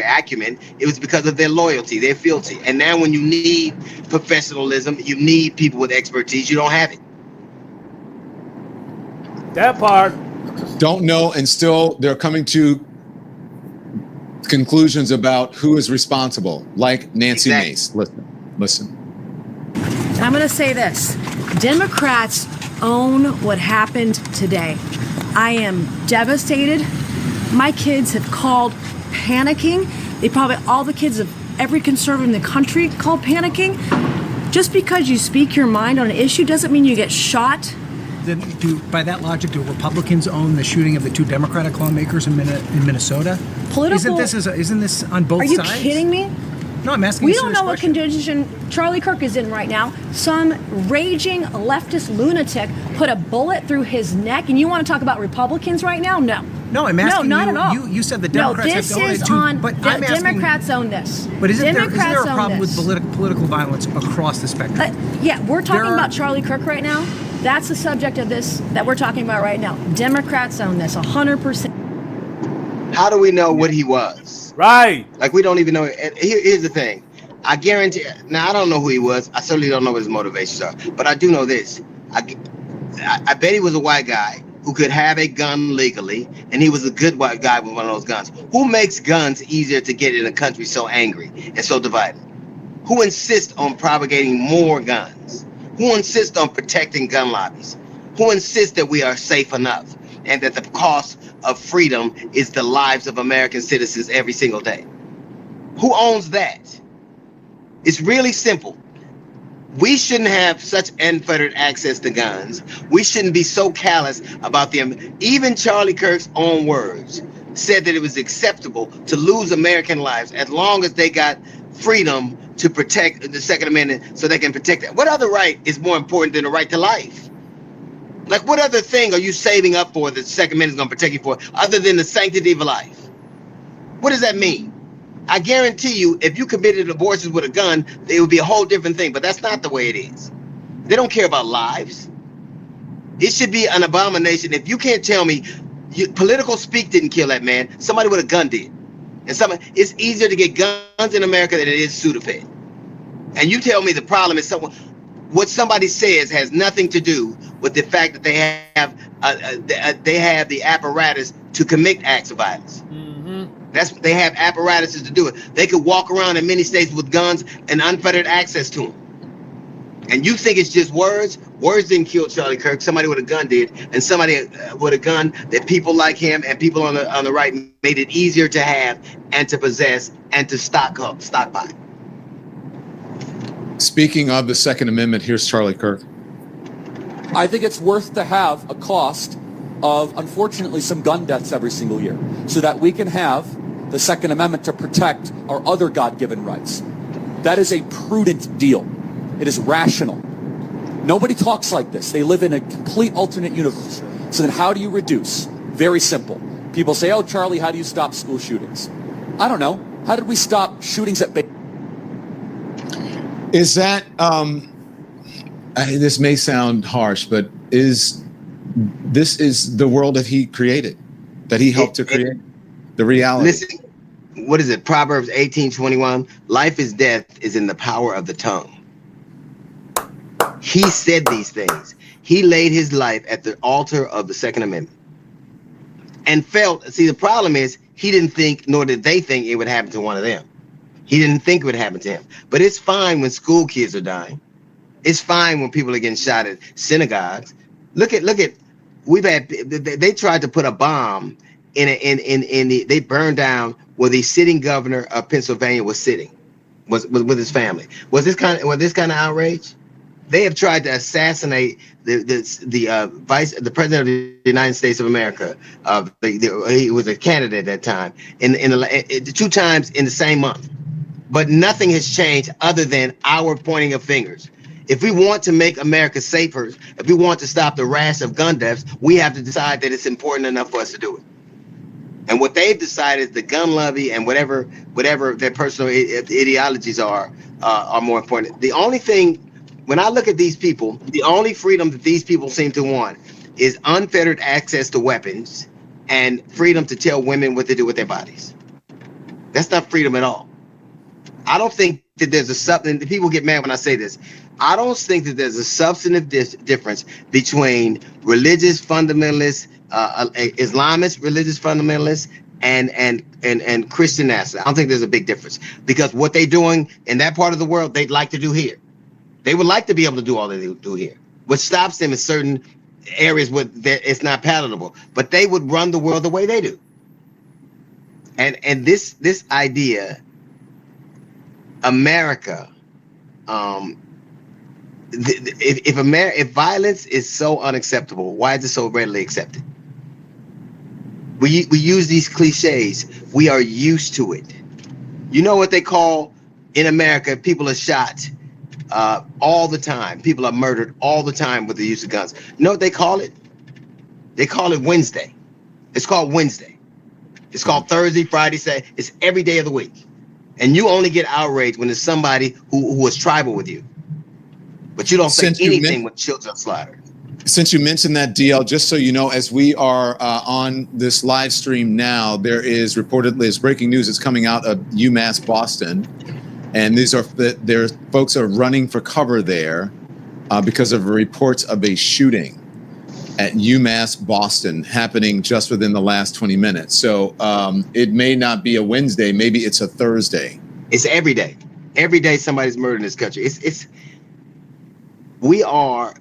acumen. It was because of their loyalty, their fealty. And now, when you need professionalism, you need people with expertise. You don't have it. That part. Don't know, and still they're coming to conclusions about who is responsible, like Nancy Mace. Listen. I'm going to say this. Democrats own what happened today. I am devastated. My kids have called panicking. All the kids of every conservative in the country call panicking. Just because you speak your mind on an issue doesn't mean you get shot. Then by that logic, do Republicans own the shooting of the 2 Democratic lawmakers in Minnesota? Isn't this on both sides? Are you kidding me? No, I'm asking. We don't know what condition Charlie Kirk is in right now. Some raging leftist lunatic put a bullet through his neck, and you want to talk about Republicans right now? No. No, I'm asking. No, not at all. You said the Democrats have this is on. Democrats own this. But isn't there a problem with political violence across the spectrum? Yeah, we're talking about Charlie Kirk right now. That's the subject of this that we're talking about right now. Democrats own this 100%. How do we know what he was? Right. Like, we don't even know. Here's the thing. I guarantee. Now, I don't know who he was. I certainly don't know what his motivations are. But I do know this. I bet he was a white guy who could have a gun legally, and he was a good white guy with one of those guns. Who makes guns easier to get in a country so angry and so divided? Who insists on propagating more guns? Who insists on protecting gun lobbies? Who insists that we are safe enough and that the cost of freedom is the lives of American citizens every single day? Who owns that? It's really simple. We shouldn't have such unfettered access to guns. We shouldn't be so callous about them. Even Charlie Kirk's own words said that it was acceptable to lose American lives as long as they got freedom to protect the Second Amendment so they can protect that. What other right is more important than the right to life? Like, what other thing are you saving up for that the Second Amendment is going to protect you for other than the sanctity of life? What does that mean? I guarantee you, if you committed abortions with a gun, it would be a whole different thing. But that's not the way it is. They don't care about lives. It should be an abomination. If you can't tell me political speak didn't kill that man, somebody with a gun did. And it's easier to get guns in America than it is Sudafed. And you tell me the problem is what somebody says has nothing to do with the fact that they have the apparatus to commit acts of violence. They have apparatuses to do it. They could walk around in many states with guns and unfettered access to them. And you think it's just words? Words didn't kill Charlie Kirk. Somebody with a gun did, and somebody with a gun that people like him and people on the right made it easier to have and to possess and to stockpile. Speaking of the Second Amendment, here's Charlie Kirk. I think it's worth to have a cost of, unfortunately, some gun deaths every single year so that we can have the Second Amendment to protect our other God-given rights. That is a prudent deal. It is rational. Nobody talks like this. They live in a complete alternate universe. So then how do you reduce? Very simple. People say, oh, Charlie, how do you stop school shootings? I don't know. How did we stop shootings at Is that, this may sound harsh, but this is the world that he created, that he helped to create, the reality. Listen, what is it? Proverbs 18:21. Life is death is in the power of the tongue. He said these things. He laid his life at the altar of the Second Amendment and see, the problem is he didn't think, nor did they think it would happen to one of them. He didn't think it would happen to him. But it's fine when school kids are dying. It's fine when people are getting shot at synagogues. Look at, they tried to put a bomb they burned down where the sitting governor of Pennsylvania was sitting, was with his family. Was this kind of outrage? They have tried to assassinate the president of the United States of America. He was a candidate at that time, two times in the same month. But nothing has changed other than our pointing of fingers. If we want to make America safer, if we want to stop the rash of gun deaths, we have to decide that it's important enough for us to do it. And what they've decided is the gun lobby and whatever their personal ideologies are more important. The only thing, when I look at these people, the only freedom that these people seem to want is unfettered access to weapons and freedom to tell women what to do with their bodies. That's not freedom at all. I don't think that there's people get mad when I say this. I don't think that there's a substantive difference between religious fundamentalists, Islamist religious fundamentalists, and Christian nationalists. I don't think there's a big difference, because what they're doing in that part of the world, they'd like to do here. They would like to be able to do all they do here. What stops them is certain areas where it's not palatable, but they would run the world the way they do. And this idea, America, if violence is so unacceptable, why is it so readily accepted? We use these cliches. We are used to it. You know what they call in America? People are shot all the time. People are murdered all the time with the use of guns. You know what they call it? They call it Wednesday. It's called Wednesday. It's called Thursday, Friday, Saturday. It's every day of the week. And you only get outraged when it's somebody who was tribal with you. But you don't say anything when children are slaughtered. Since you mentioned that, DL, just so you know, as we are on this live stream now, there is reportedly breaking news that's coming out of UMass Boston. And there's folks are running for cover there because of reports of a shooting at UMass Boston happening just within the last 20 minutes. So it may not be a Wednesday, maybe it's a Thursday. It's every day. Every day somebody's murdered in this country. We are,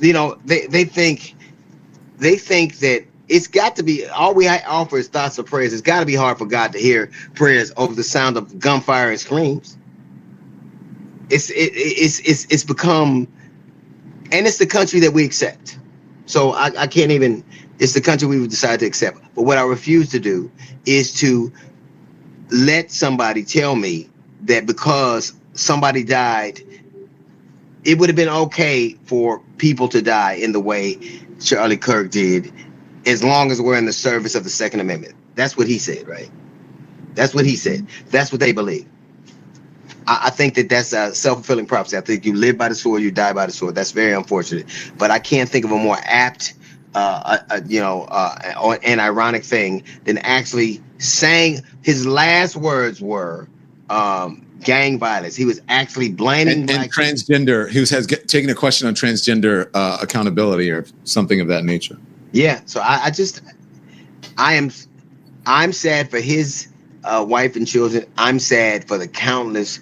they think that it's got to be, all we offer is thoughts of prayers. It's got to be hard for God to hear prayers over the sound of gunfire and screams. it's become, and it's the country that we accept. So I can't even. It's the country we've decided to accept. But what I refuse to do is to let somebody tell me that because somebody died, it would have been okay for people to die in the way Charlie Kirk did, as long as we're in the service of the Second Amendment. That's what he said, right? That's what he said. That's what they believe. I think that's a self-fulfilling prophecy. I think you live by the sword, you die by the sword. That's very unfortunate. But I can't think of a more apt, an ironic thing than actually saying his last words were gang violence. He was actually blaming and transgender. He was taking a question on transgender accountability or something of that nature. Yeah. So I'm sad for his wife and children. I'm sad for the countless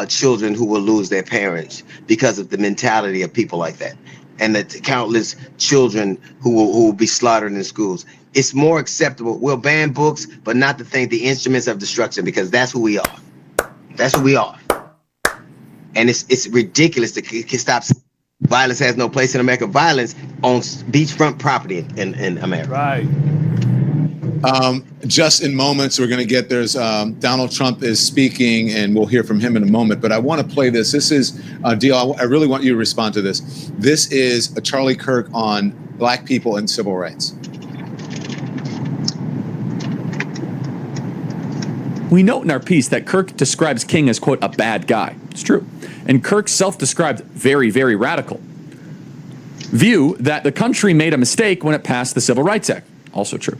children who will lose their parents because of the mentality of people like that, and the countless children who will be slaughtered in schools. It's more acceptable. We'll ban books, but not the instruments of destruction, because that's who we are. That's who we are. And it's ridiculous to stop. Violence has no place in America. Violence on beachfront property in America. Right. Just in moments, we're going to get Donald Trump is speaking, and we'll hear from him in a moment. But I want to play this. This is a deal. I really want you to respond to this. This is a Charlie Kirk on Black people and civil rights. We note in our piece that Kirk describes King as, quote, a bad guy. It's true. And Kirk's self-described very, very radical view that the country made a mistake when it passed the Civil Rights Act. Also true.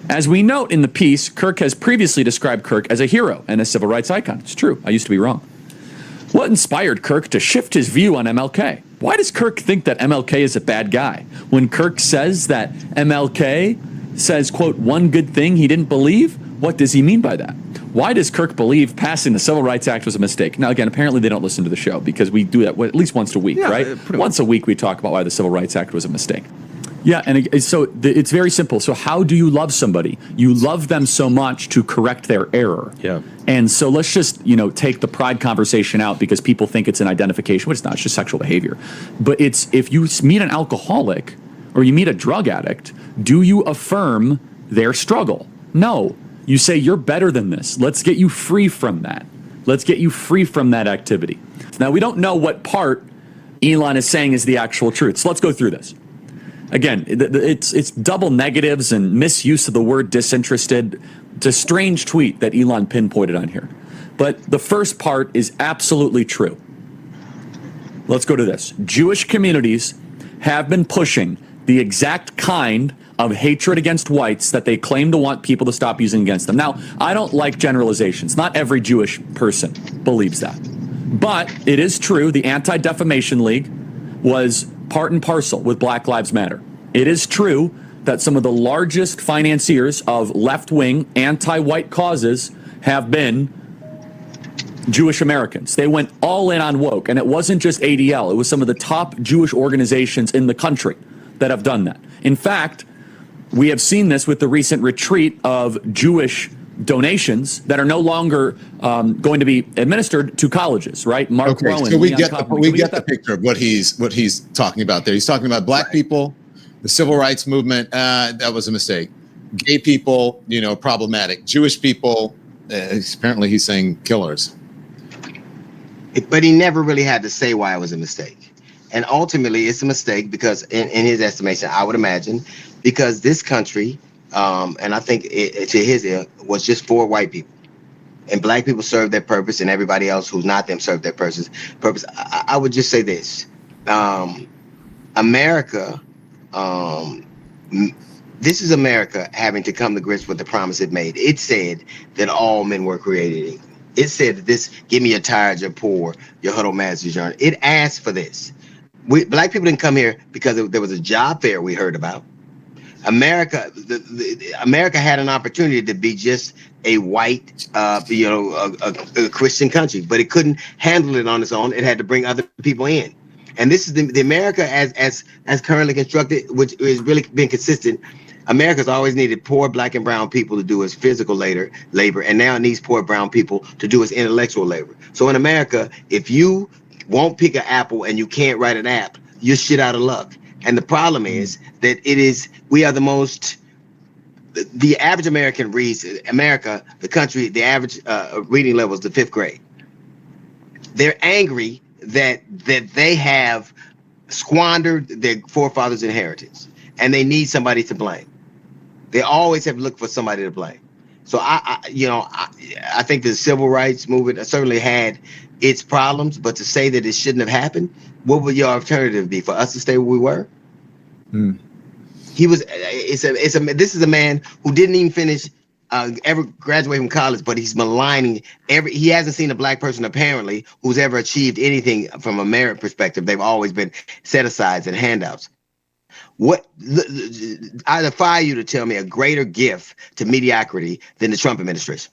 As we note in the piece, Kirk has previously described Kirk as a hero and a civil rights icon. It's true. I used to be wrong. What inspired Kirk to shift his view on MLK? Why does Kirk think that MLK is a bad guy? When Kirk says that MLK says, quote, one good thing he didn't believe, what does he mean by that? Why does Kirk believe passing the Civil Rights Act was a mistake? Now, again, apparently they don't listen to the show because we do that at least once a week, right? Once a week we talk about why the Civil Rights Act was a mistake. Yeah, and so it's very simple. So how do you love somebody? You love them so much to correct their error. Yeah. And so let's just, take the pride conversation out because people think it's an identification, which it's not. It's just sexual behavior. But it's, if you meet an alcoholic or you meet a drug addict, do you affirm their struggle? No. You say, you're better than this. Let's get you free from that. Let's get you free from that activity. Now, we don't know what part Elon is saying is the actual truth. So let's go through this. Again, it's double negatives and misuse of the word disinterested. It's a strange tweet that Elon pinpointed on here. But the first part is absolutely true. Let's go to this. Jewish communities have been pushing the exact kind of hatred against whites that they claim to want people to stop using against them. Now, I don't like generalizations. Not every Jewish person believes that. But it is true, the Anti-Defamation League was part and parcel with Black Lives Matter. It is true that some of the largest financiers of left-wing anti-white causes have been Jewish Americans. They went all in on woke, and it wasn't just ADL. It was some of the top Jewish organizations in the country that have done that. In fact, we have seen this with the recent retreat of Jewish donations that are no longer going to be administered to colleges, right? Mark Rowan. So we get the picture of what he's talking about there. He's talking about Black people, the civil rights movement. That was a mistake. Gay people, problematic. Jewish people, apparently he's saying killers. But he never really had to say why it was a mistake. And ultimately, it's a mistake because, in his estimation, I would imagine, because this country, and I think to his ear, was just for white people. And Black people serve their purpose, and everybody else who's not them serve their purpose. I would just say this. America, this is America having to come to grips with the promise it made. It said that all men were created equal. It said that this, give me your tired, your poor, your huddled masses, your... It asked for this. Black people didn't come here because there was a job fair we heard about. America, America had an opportunity to be just a white, a Christian country, but it couldn't handle it on its own. It had to bring other people in. And this is the America as currently constructed, which has really been consistent. America's always needed poor black and brown people to do its physical labor, and now it needs poor brown people to do its intellectual labor. So in America, if you won't pick an apple and you can't write an app, you're shit out of luck. And the problem is that we are the average American reads, the country, the average reading level is the 5th grade. They're angry that they have squandered their forefathers' inheritance, and they need somebody to blame. They always have looked for somebody to blame. So I think the civil rights movement certainly had its problems, but to say that it shouldn't have happened, what would your alternative be? For us to stay where we were? This is a man who didn't even finish ever graduate from college, but he's maligning he hasn't seen a black person apparently who's ever achieved anything from a merit perspective. They've always been set-asides and handouts. I defy you to tell me a greater gift to mediocrity than the Trump administration.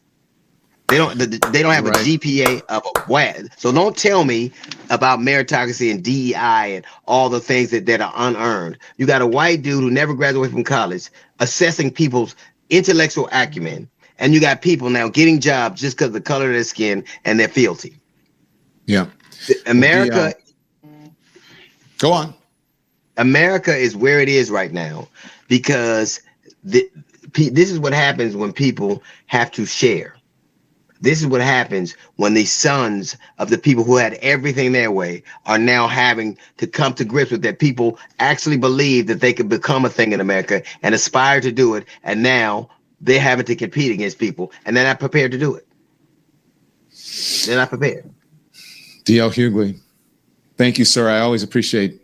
They don't have a GPA of a WAD. So don't tell me about meritocracy and DEI and all the things that are unearned. You got a white dude who never graduated from college assessing people's intellectual acumen, and you got people now getting jobs just because of the color of their skin and their fealty. Yeah. America. Go on. America is where it is right now because this is what happens when people have to share. This is what happens when the sons of the people who had everything their way are now having to come to grips with that. People actually believe that they could become a thing in America and aspire to do it, and now they're having to compete against people, and they're not prepared to do it. They're not prepared. D.L. Hughley, thank you, sir. I always appreciate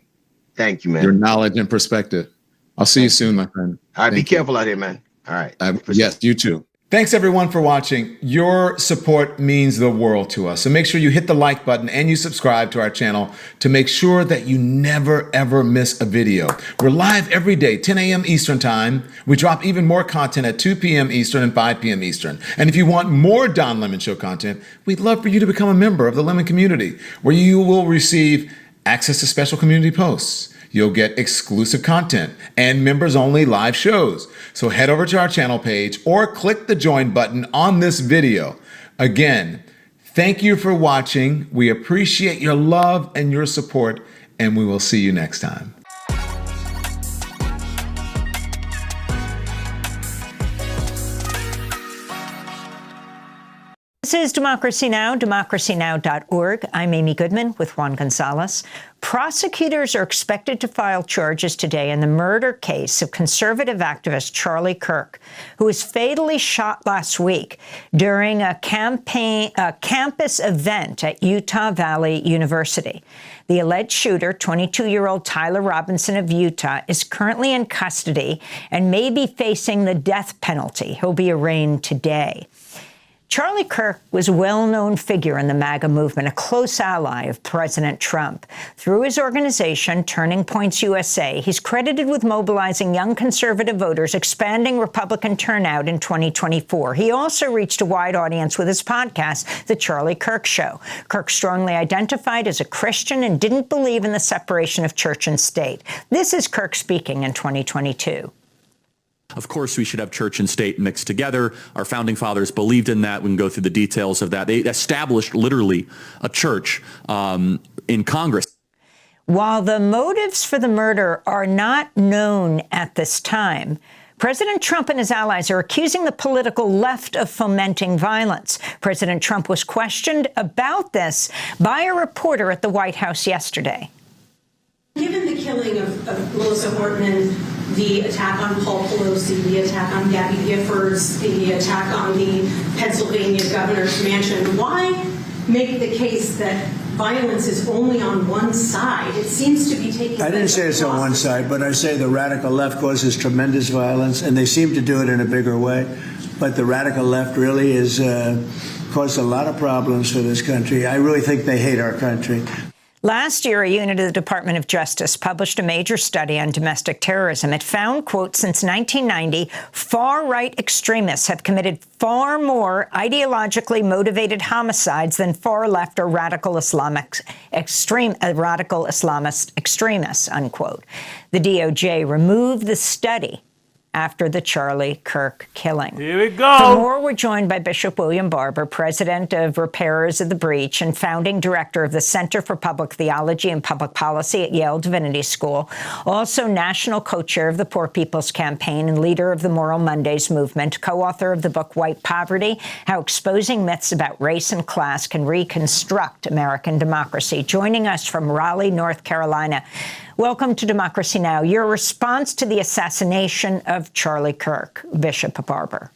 your knowledge and perspective. I'll see you soon, my friend. All right, be careful out here, man. All right. Yes, you too. Thanks everyone for watching. Your support means the world to us. So make sure you hit the like button and you subscribe to our channel to make sure that you never ever miss a video. We're live every day, 10 a.m. Eastern time. We drop even more content at 2 p.m. Eastern and 5 p.m. Eastern. And if you want more Don Lemon Show content, we'd love for you to become a member of the Lemon community, where you will receive access to special community posts. You'll get exclusive content and members-only live shows. So head over to our channel page or click the join button on this video. Again, thank you for watching. We appreciate your love and your support, and we will see you next time. This is Democracy Now!, democracynow.org. I'm Amy Goodman with Juan Gonzalez. Prosecutors are expected to file charges today in the murder case of conservative activist Charlie Kirk, who was fatally shot last week during a campus event at Utah Valley University. The alleged shooter, 22-year-old Tyler Robinson of Utah, is currently in custody and may be facing the death penalty. He'll be arraigned today. Charlie Kirk was a well-known figure in the MAGA movement, a close ally of President Trump. Through his organization, Turning Points USA, he's credited with mobilizing young conservative voters, expanding Republican turnout in 2024. He also reached a wide audience with his podcast, The Charlie Kirk Show. Kirk strongly identified as a Christian and didn't believe in the separation of church and state. This is Kirk speaking in 2022. Of course, we should have church and state mixed together. Our founding fathers believed in that. We can go through the details of that. They established literally a church in Congress. While the motives for the murder are not known at this time, President Trump and his allies are accusing the political left of fomenting violence. President Trump was questioned about this by a reporter at the White House yesterday. Given the killing of Melissa Hortman, the attack on Paul Pelosi, the attack on Gabby Giffords, the attack on the Pennsylvania governor's mansion, why make the case that violence is only on one side? It seems to be taking... I didn't say it's on one side, but I say the radical left causes tremendous violence, and they seem to do it in a bigger way. But the radical left really is caused a lot of problems for this country. I really think they hate our country. Last year, a unit of the Department of Justice published a major study on domestic terrorism. It found, quote, since 1990, far-right extremists have committed far more ideologically motivated homicides than far-left or radical Islamist extremists, unquote. The DOJ removed the study after the Charlie Kirk killing. Here we go. For more, we're joined by Bishop William Barber, president of Repairers of the Breach and founding director of the Center for Public Theology and Public Policy at Yale Divinity School, also national co-chair of the Poor People's Campaign and leader of the Moral Mondays movement, co-author of the book White Poverty, How Exposing Myths About Race and Class Can Reconstruct American Democracy. Joining us from Raleigh, North Carolina. Welcome to Democracy Now! Your response to the assassination of Charlie Kirk, Bishop Barber.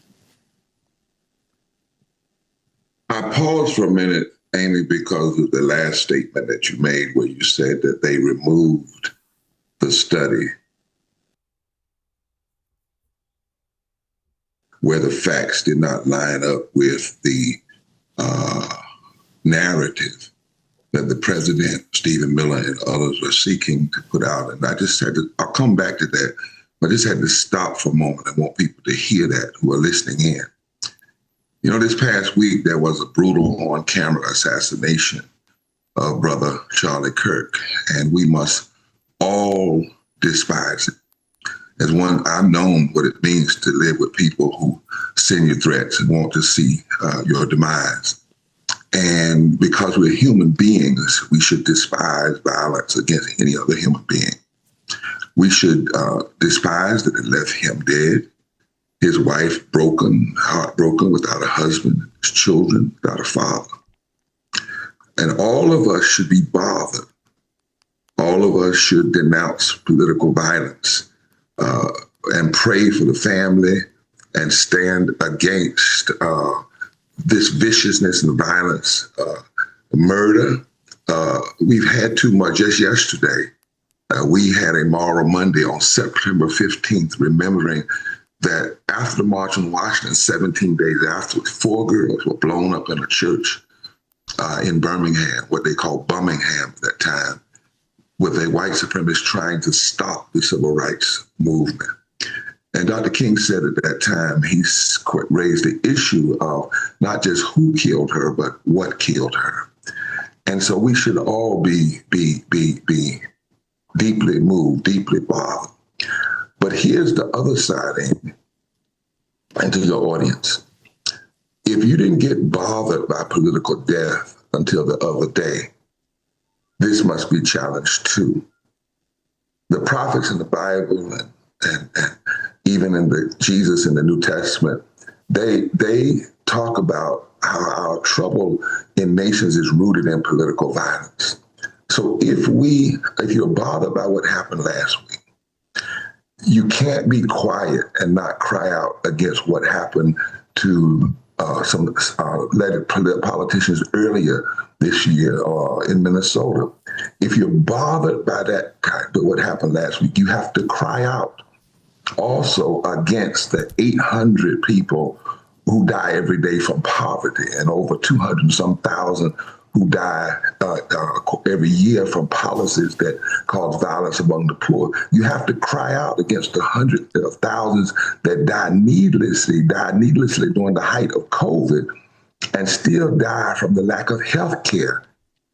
I paused for a minute, Amy, because of the last statement that you made where you said that they removed the study where the facts did not line up with the narrative that the president, Stephen Miller, and others were seeking to put out. And I just had to, I'll come back to that, but I just had to stop for a moment. I want people to hear that who are listening in. You know, this past week, there was a brutal on-camera assassination of brother Charlie Kirk, and we must all despise it. As one, I've known what it means to live with people who send you threats and want to see your demise. And because we're human beings, we should despise violence against any other human being. We should despise that it left him dead, his wife broken, heartbroken, without a husband, his children without a father. And all of us should be bothered. All of us should denounce political violence and pray for the family and stand against this viciousness and violence, murder. We've had too much. Just yesterday, we had a Moral Monday on September 15th, remembering that after the March on Washington, 17 days afterwards, 4 girls were blown up in a church in Birmingham, what they call Birmingham at that time, with a white supremacist trying to stop the civil rights movement. And Dr. King said at that time, he raised the issue of not just who killed her, but what killed her. And so we should all be deeply moved, deeply bothered. But here's the other side, Amy, and to your audience. If you didn't get bothered by political death until the other day, this must be challenged too. The prophets in the Bible and even in the Jesus in the New Testament, they talk about how our trouble in nations is rooted in political violence. So if you're bothered by what happened last week, you can't be quiet and not cry out against what happened to some elected politicians earlier this year in Minnesota. If you're bothered by that kind of what happened last week, you have to cry out also against the 800 people who die every day from poverty and over 200,000 who die every year from policies that cause violence among the poor. You have to cry out against the hundreds of thousands that died needlessly during the height of COVID and still die from the lack of health care.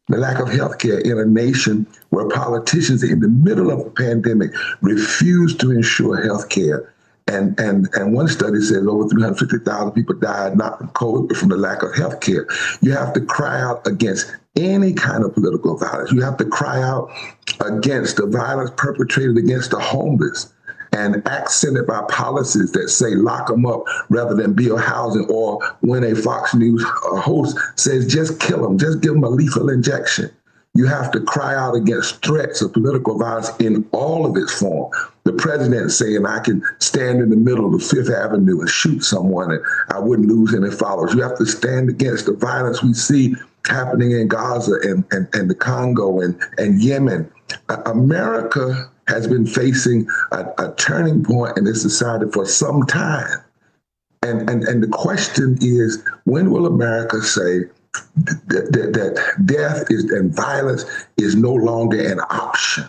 The lack of health care in a nation where politicians in the middle of a pandemic refuse to ensure health care. And one study says over 350,000 people died not from COVID, but from the lack of health care. You have to cry out against any kind of political violence. You have to cry out against the violence perpetrated against the homeless and accented by policies that say lock them up rather than build housing, or when a Fox News host says just kill them, just give them a lethal injection. You have to cry out against threats of political violence in all of its form. The president saying I can stand in the middle of Fifth Avenue and shoot someone and I wouldn't lose any followers. You have to stand against the violence we see happening in Gaza and the Congo and Yemen. America has been facing a turning point in this society for some time. And the question is, when will America say that death and violence is no longer an option?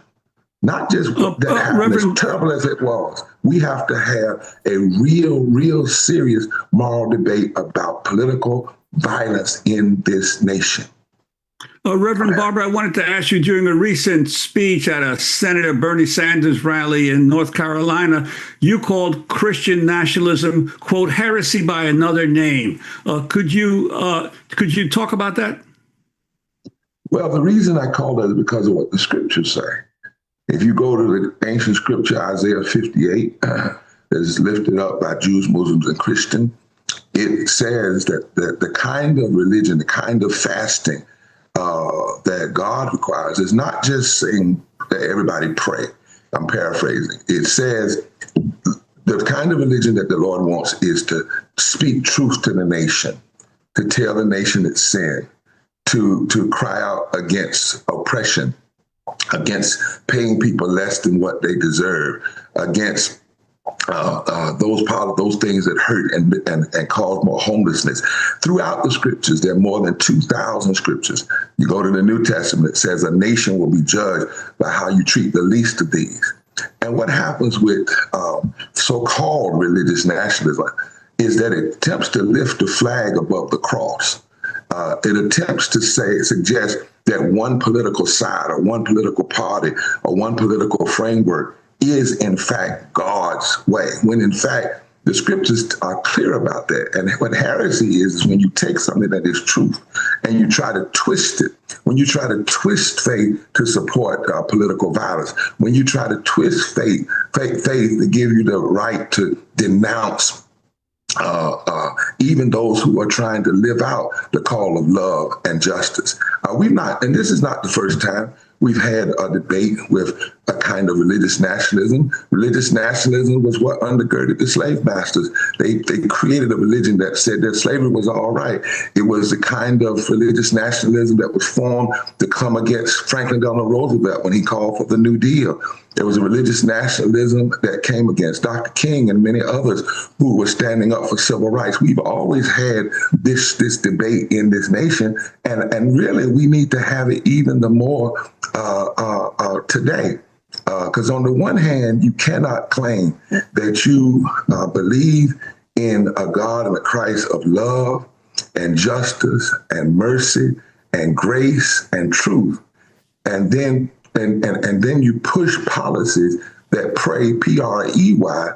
Not just that happened, as terrible as it was. We have to have a real serious moral debate about political violence in this nation. Reverend Barber, I wanted to ask you, during a recent speech at a Senator Bernie Sanders rally in North Carolina, you called Christian nationalism, quote, heresy by another name. Could you talk about that? Well, the reason I call it is because of what the scriptures say. If you go to the ancient scripture, Isaiah 58, that is lifted up by Jews, Muslims, and Christians, it says that the kind of religion, the kind of fasting that God requires is not just saying that everybody pray. I'm paraphrasing. It says the kind of religion that the Lord wants is to speak truth to the nation, to tell the nation its sin, to cry out against oppression, against paying people less than what they deserve, against those things that hurt and cause more homelessness. Throughout the scriptures, there are more than 2,000 scriptures. You go to the New Testament, it says a nation will be judged by how you treat the least of these. And what happens with so-called religious nationalism is that it attempts to lift the flag above the cross. It attempts to suggest that one political side or one political party or one political framework is in fact God's way, when in fact the scriptures are clear about that. And what heresy is when you take something that is truth and you try to twist it, when you try to twist faith to support political violence, when you try to twist faith to give you the right to denounce even those who are trying to live out the call of love and justice. And this is not the first time we've had a debate with a kind of religious nationalism. Religious nationalism was what undergirded the slave masters. They created a religion that said that slavery was all right. It was the kind of religious nationalism that was formed to come against Franklin Delano Roosevelt when he called for the New Deal. There was a religious nationalism that came against Dr. King and many others who were standing up for civil rights. We've always had this debate in this nation, and really we need to have it even the more today. Because on the one hand, you cannot claim that you believe in a God and a Christ of love and justice and mercy and grace and truth, and then you push policies that prey, P-R-E-Y,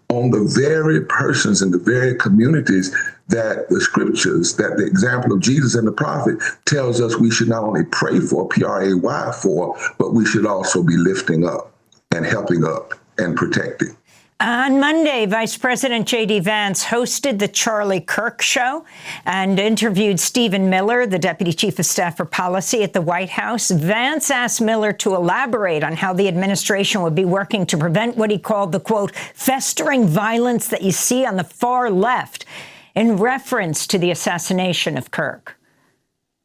on the very persons and the very communities that the scriptures, that the example of Jesus and the prophet tells us we should not only pray for, P-R-A-Y for, but we should also be lifting up and helping up and protecting. On Monday, Vice President J.D. Vance hosted the Charlie Kirk Show and interviewed Stephen Miller, the Deputy Chief of Staff for Policy at the White House. Vance asked Miller to elaborate on how the administration would be working to prevent what he called the, quote, festering violence that you see on the far left, in reference to the assassination of Kirk.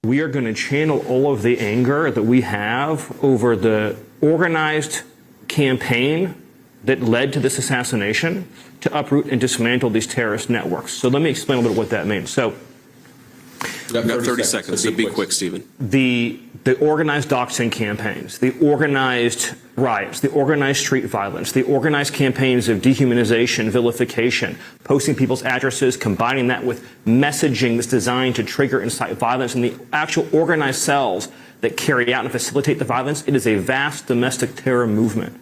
We are going to channel all of the anger that we have over the organized campaign that led to this assassination to uproot and dismantle these terrorist networks. So let me explain a little bit what that means. So, You've got 30 seconds, so be quick, Stephen. The organized doxing campaigns, the organized riots, the organized street violence, the organized campaigns of dehumanization, vilification, posting people's addresses, combining that with messaging that's designed to trigger and incite violence, and the actual organized cells that carry out and facilitate the violence, it is a vast domestic terror movement.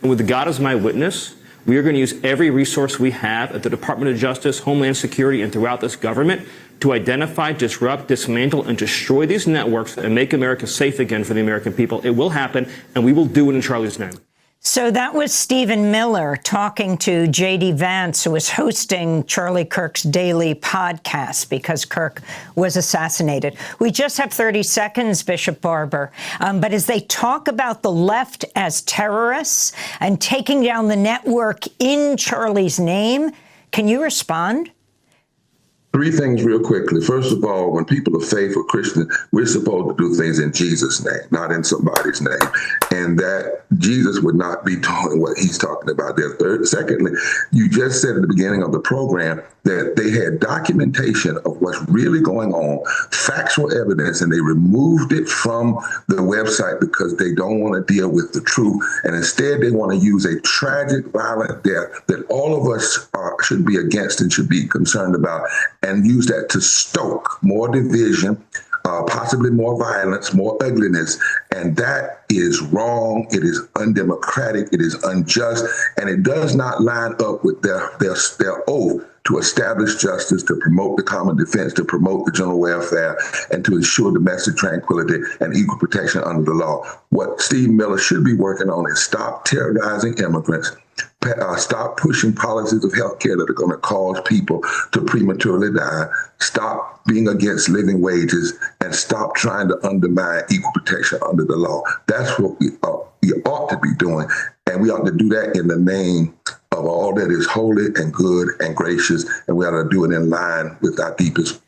And with God as my witness, we are going to use every resource we have at the Department of Justice, Homeland Security, and throughout this government to identify, disrupt, dismantle, and destroy these networks and make America safe again for the American people. It will happen, and we will do it in Charlie's name. So that was Stephen Miller talking to J.D. Vance, who was hosting Charlie Kirk's daily podcast because Kirk was assassinated. We just have 30 seconds, Bishop Barber. But as they talk about the left as terrorists and taking down the network in Charlie's name, can you respond? Three things real quickly. First of all, when people of faith or Christian, we're supposed to do things in Jesus' name, not in somebody's name. And that Jesus would not be doing what he's talking about there. Secondly, you just said at the beginning of the program that they had documentation of what's really going on, factual evidence, and they removed it from the website because they don't want to deal with the truth. And instead, they want to use a tragic, violent death that all of us should be against and should be concerned about, and use that to stoke more division, possibly more violence, more ugliness. And that is wrong. It is undemocratic. It is unjust. And it does not line up with their oath to establish justice, to promote the common defense, to promote the general welfare, and to ensure domestic tranquility and equal protection under the law. What Steve Miller should be working on is stop terrorizing immigrants, stop pushing policies of healthcare that are going to cause people to prematurely die, stop being against living wages, and stop trying to undermine equal protection under the law. That's what we ought to be doing, and we ought to do that in the name of all that is holy and good and gracious, and we ought to do it in line with our deepest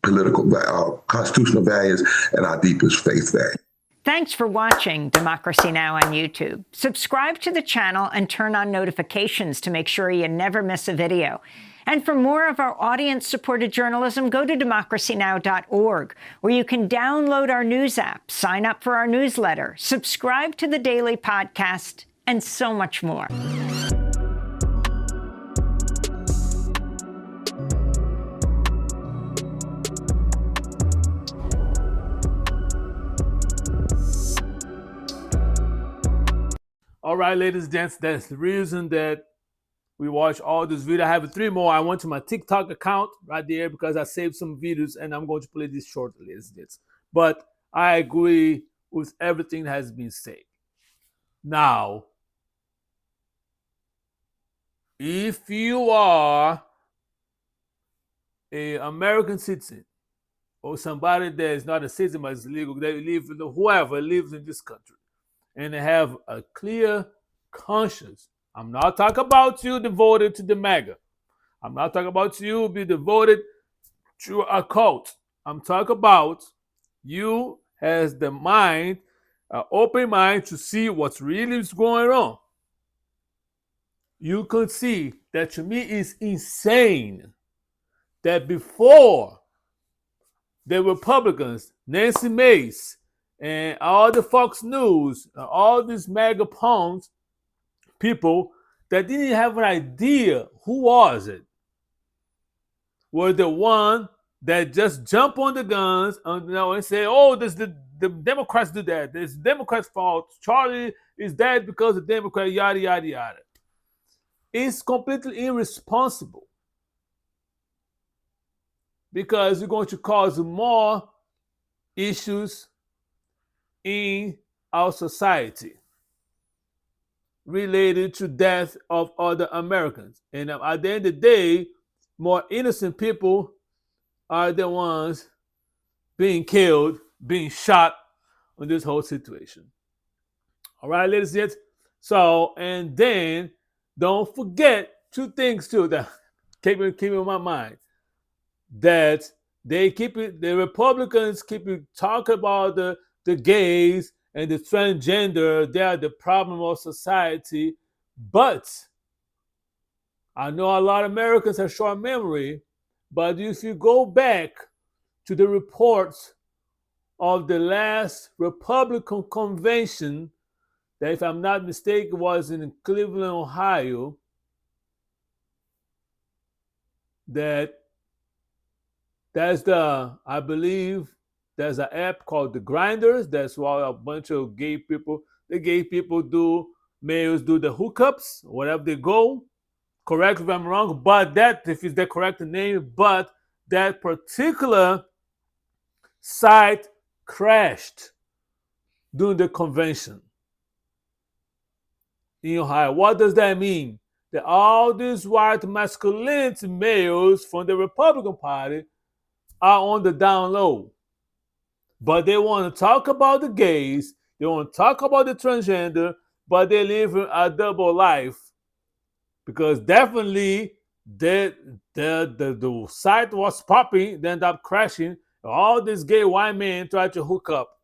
constitutional values and our deepest faith values. Thanks for watching Democracy Now! On YouTube. Subscribe to the channel and turn on notifications to make sure you never miss a video. And for more of our audience-supported journalism, go to democracynow.org, where you can download our news app, sign up for our newsletter, subscribe to the daily podcast, and so much more. All right, ladies and gents, that's the reason that we watch all this video. I have 3 more. I went to my TikTok account right there because I saved some videos, and I'm going to play this shortly, ladies and gents. But I agree with everything that has been said. Now, if you are an American citizen or somebody that is not a citizen but is legal, they live in whoever lives in this country, and they have a clear conscience. I'm not talking about you devoted to the MAGA. I'm not talking about you be devoted to a cult. I'm talking about you has the mind, an open mind to see what's really is going on. You could see that to me is insane that before the Republicans, Nancy Mace, and all the Fox News, all these MAGA pawns, people that didn't have an idea who was it, were the one that just jump on the guns and say, oh, the Democrats do that. It's Democrats' fault. Charlie is dead because of Democrats, yada, yada, yada. It's completely irresponsible because you're going to cause more issues in our society related to death of other Americans. And at the end of the day, more innocent people are the ones being killed, being shot in this whole situation. All right, ladies and gents. So, and then don't forget 2 things too that keep in my mind. That the Republicans keep talking about the gays and the transgender. They are the problem of society. But I know a lot of Americans have short memory, but if you go back to the reports of the last Republican convention, that if I'm not mistaken was in Cleveland, Ohio, I believe there's an app called The Grinders. That's why a bunch of the gay people males do the hookups, wherever they go. Correct if I'm wrong, but if it's the correct name, but that particular site crashed during the convention in Ohio. What does that mean? That all these white masculinity males from the Republican Party are on the down low. But they want to talk about the gays, they want to talk about the transgender, but they live a double life. Because definitely the site was popping, then ended up crashing. All these gay white men try to hook up.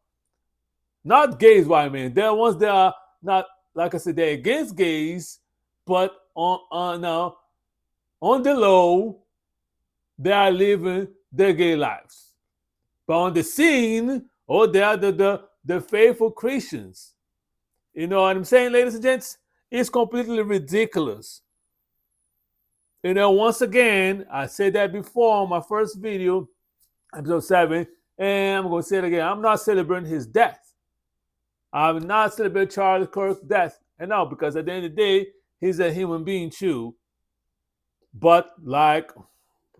Not gays white men. They're ones that are not, like I said, they're against gays, but on the low, they are living their gay lives. But on the scene, they are the faithful Christians. You know what I'm saying, ladies and gents? It's completely ridiculous. You know, once again, I said that before on my first video, episode 7, And I'm going to say it again. I'm not celebrating his death. I will not celebrate Charlie Kirk's death. And no, because at the end of the day, he's a human being too. But like,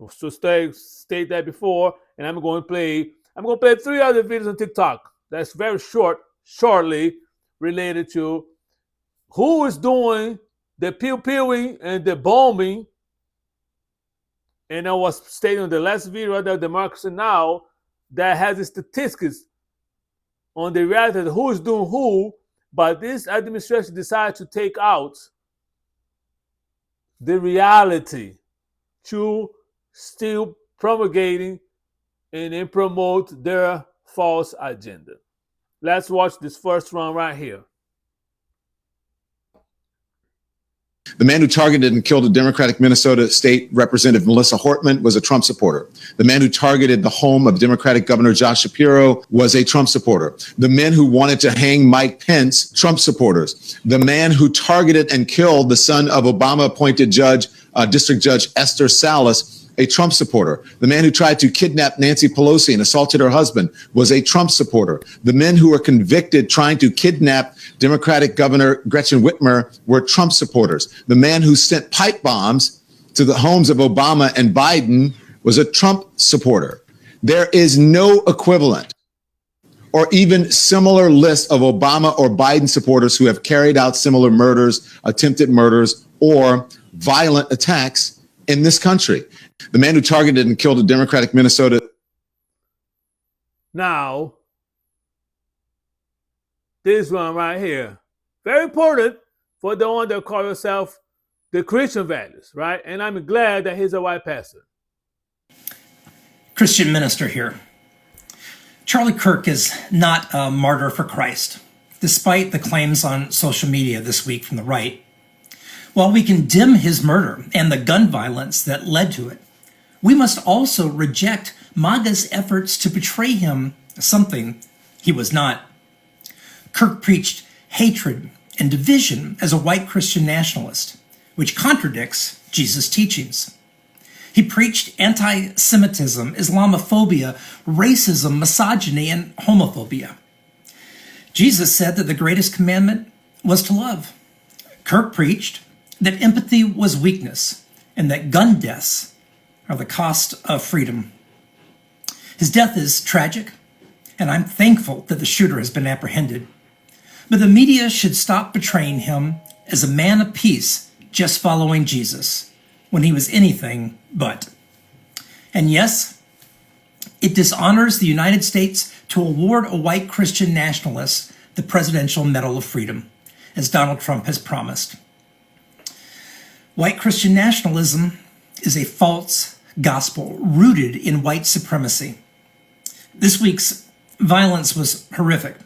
so state that before, and I'm going to play 3 other videos on TikTok. That's very shortly related to who is doing the pew-pewing and the bombing. And I was stating on the last video that Democracy Now! That has the statistics on the reality of who is doing who, but this administration decided to take out the reality to still promulgating and then promote their false agenda. Let's watch this first one right here. The man who targeted and killed a Democratic Minnesota State Representative Melissa Hortman was a Trump supporter. The man who targeted the home of Democratic Governor Josh Shapiro was a Trump supporter. The men who wanted to hang Mike Pence, Trump supporters. The man who targeted and killed the son of Obama-appointed District Judge Esther Salas, a Trump supporter. The man who tried to kidnap Nancy Pelosi and assaulted her husband was a Trump supporter. The men who were convicted trying to kidnap Democratic Governor Gretchen Whitmer were Trump supporters. The man who sent pipe bombs to the homes of Obama and Biden was a Trump supporter. There is no equivalent or even similar list of Obama or Biden supporters who have carried out similar murders, attempted murders, or violent attacks in this country. The man who targeted and killed a Democratic Minnesota. Now, this one right here, very important for the one that call yourself the Christian values, right? And I'm glad that he's a white pastor. Christian minister here. Charlie Kirk is not a martyr for Christ, despite the claims on social media this week from the right. While we condemn his murder and the gun violence that led to it, we must also reject MAGA's efforts to portray him as something he was not. Kirk preached hatred and division as a white Christian nationalist, which contradicts Jesus' teachings. He preached anti-Semitism, Islamophobia, racism, misogyny, and homophobia. Jesus said that the greatest commandment was to love. Kirk preached that empathy was weakness and that gun deaths are the cost of freedom. His death is tragic, and I'm thankful that the shooter has been apprehended. But the media should stop portraying him as a man of peace just following Jesus, when he was anything but. And yes, it dishonors the United States to award a white Christian nationalist the Presidential Medal of Freedom, as Donald Trump has promised. White Christian nationalism is a false gospel rooted in white supremacy. This week's violence was horrific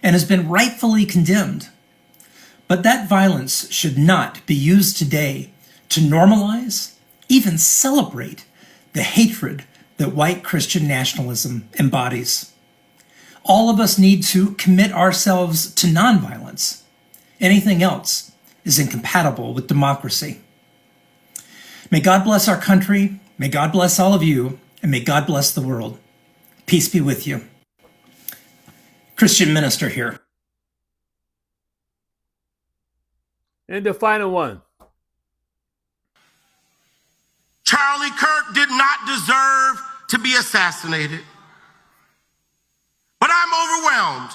and has been rightfully condemned. But that violence should not be used today to normalize, even celebrate, the hatred that white Christian nationalism embodies. All of us need to commit ourselves to nonviolence. Anything else is incompatible with democracy. May God bless our country, may God bless all of you, and may God bless the world. Peace be with you. Christian minister here. And the final one. Charlie Kirk did not deserve to be assassinated. But I'm overwhelmed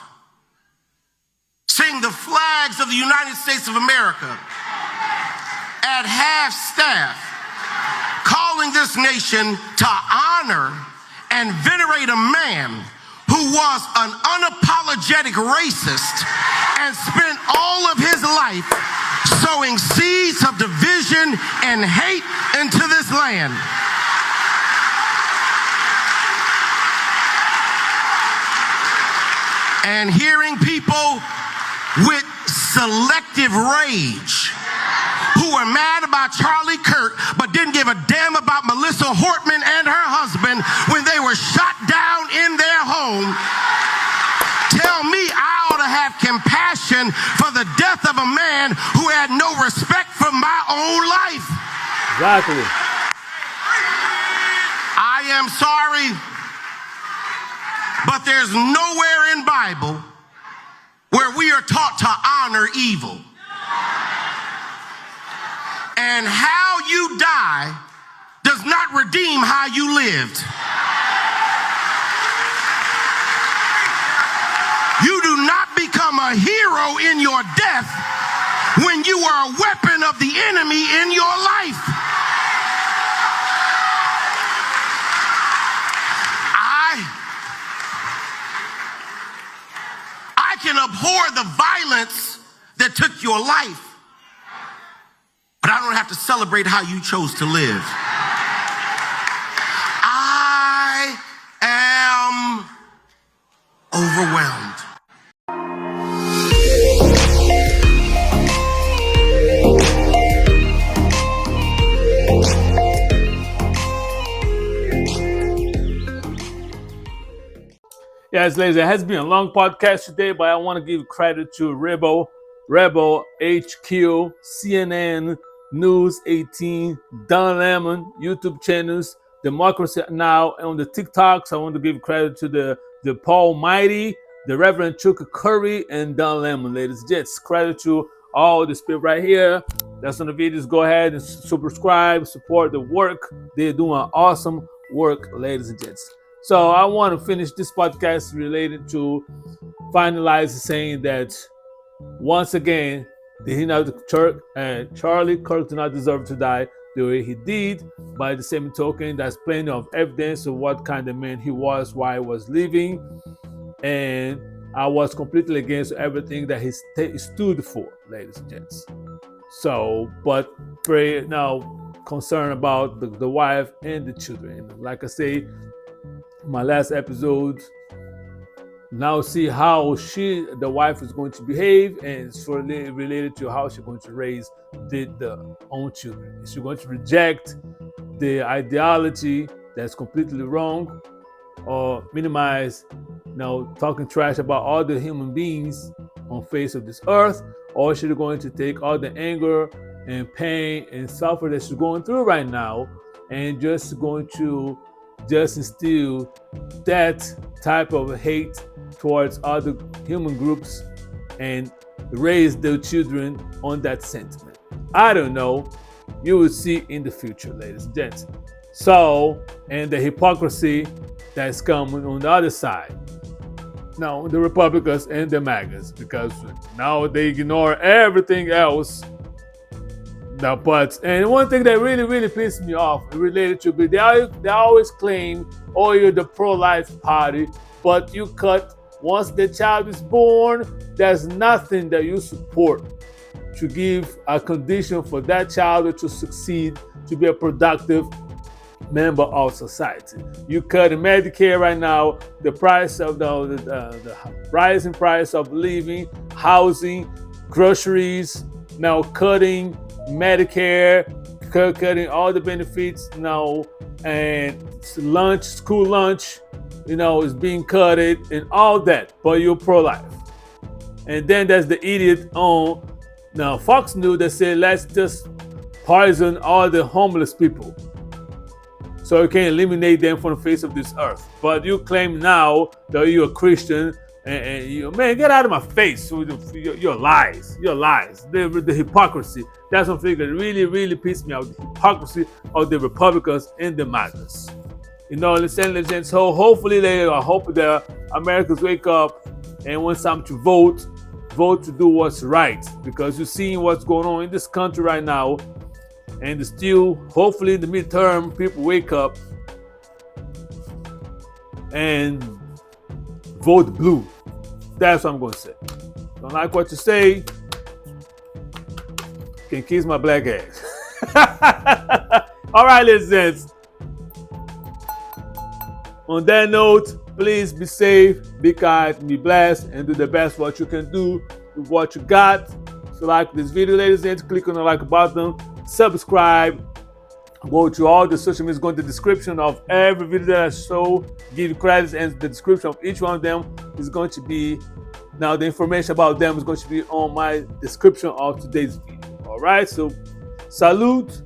seeing the flags of the United States of America at half staff calling this nation to honor and venerate a man who was an unapologetic racist and spent all of his life sowing seeds of division and hate into this land. And hearing people with selective rage who were mad about Charlie Kirk but didn't give a damn about Melissa Hortman and her husband when they were shot down in their home, tell me I ought to have compassion for the death of a man who had no respect for my own life. Exactly. I am sorry But there's nowhere in Bible where we are taught to honor evil. And how you die does not redeem how you lived. You do not become a hero in your death when you are a weapon of the enemy in your life. I can abhor the violence that took your life, but I don't have to celebrate how you chose to live. I am overwhelmed. Yes, ladies, it has been a long podcast today, but I want to give credit to Rebel, HQ, CNN, News 18, Don Lemon, YouTube channels, Democracy Now! And on the TikToks, I want to give credit to the Paul Mighty, the Reverend Chuck Currie, and Don Lemon, ladies and gents. Credit to all the people right here that's on the videos. Go ahead and subscribe, support the work. They're doing awesome work, ladies and gents. So I want to finish this podcast related to finalize saying that once again, Charlie Kirk did not deserve to die the way he did. By the same token, there's plenty of evidence of what kind of man he was while he was living. And I was completely against everything that he stood for, ladies and gents. So, but pray now concerned about the wife and the children. Like I say, my last episode, now see how the wife is going to behave, and it's related to how she's going to raise the own children. Is she going to reject the ideology that's completely wrong, or minimize, talking trash about all the human beings on face of this earth, or is she going to take all the anger and pain and suffer that she's going through right now and just going to instill that type of hate towards other human groups and raise their children on that sentiment? I don't know. You will see in the future, ladies and gents. So, and the hypocrisy that's coming on the other side. Now, the Republicans and the MAGAs, because now they ignore everything else. And one thing that really, really pissed me off related to they always claim, oh, you're the pro-life party, but you cut once the child is born, there's nothing that you support to give a condition for that child to succeed, to be a productive member of society. You cut in Medicare right now, the price of the rising price of living, housing, groceries, now cutting Medicare, cutting all the benefits now, and lunch, school lunch, is being cutted and all that, but you're pro-life. And then there's the idiot on Fox News that said, let's just poison all the homeless people so you can eliminate them from the face of this earth. But you claim now that you're a Christian, and you, man, get out of my face with your lies. The hypocrisy. That's something that really, really pissed me off. The hypocrisy of the Republicans and the MAGAs. Listen, so hopefully I hope the Americans wake up and want some to vote to do what's right, because you're seeing what's going on in this country right now, and still, hopefully in the midterm, people wake up and vote blue. That's what I'm going to say. Don't like what you say, can kiss my black ass. All right, ladies and gents. On that note, please be safe, be kind, be blessed, and do the best what you can do with what you got. So like this video, ladies and gents, click on the like button, subscribe, go to all the social media, go to the description of every video that I show, give you credits, and the description of each one of them is going to be, now the information about them is going to be on my description of today's video. All right, so salute.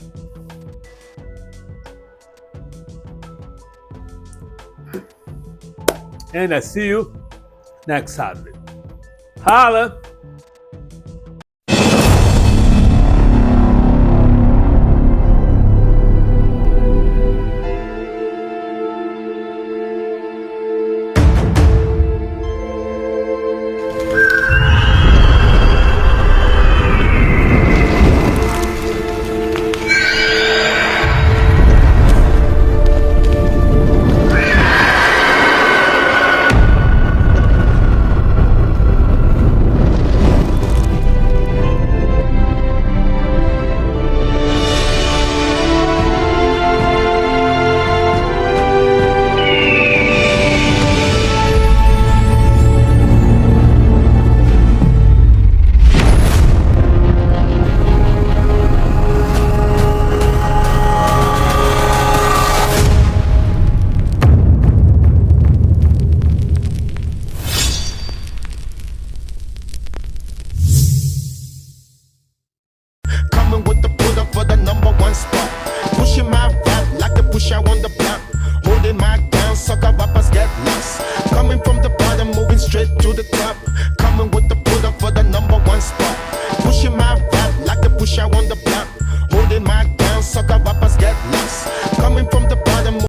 And I see you next Saturday. Holla! Holding my down, sucker rappers get lost. Coming from the bottom, moving straight to the top.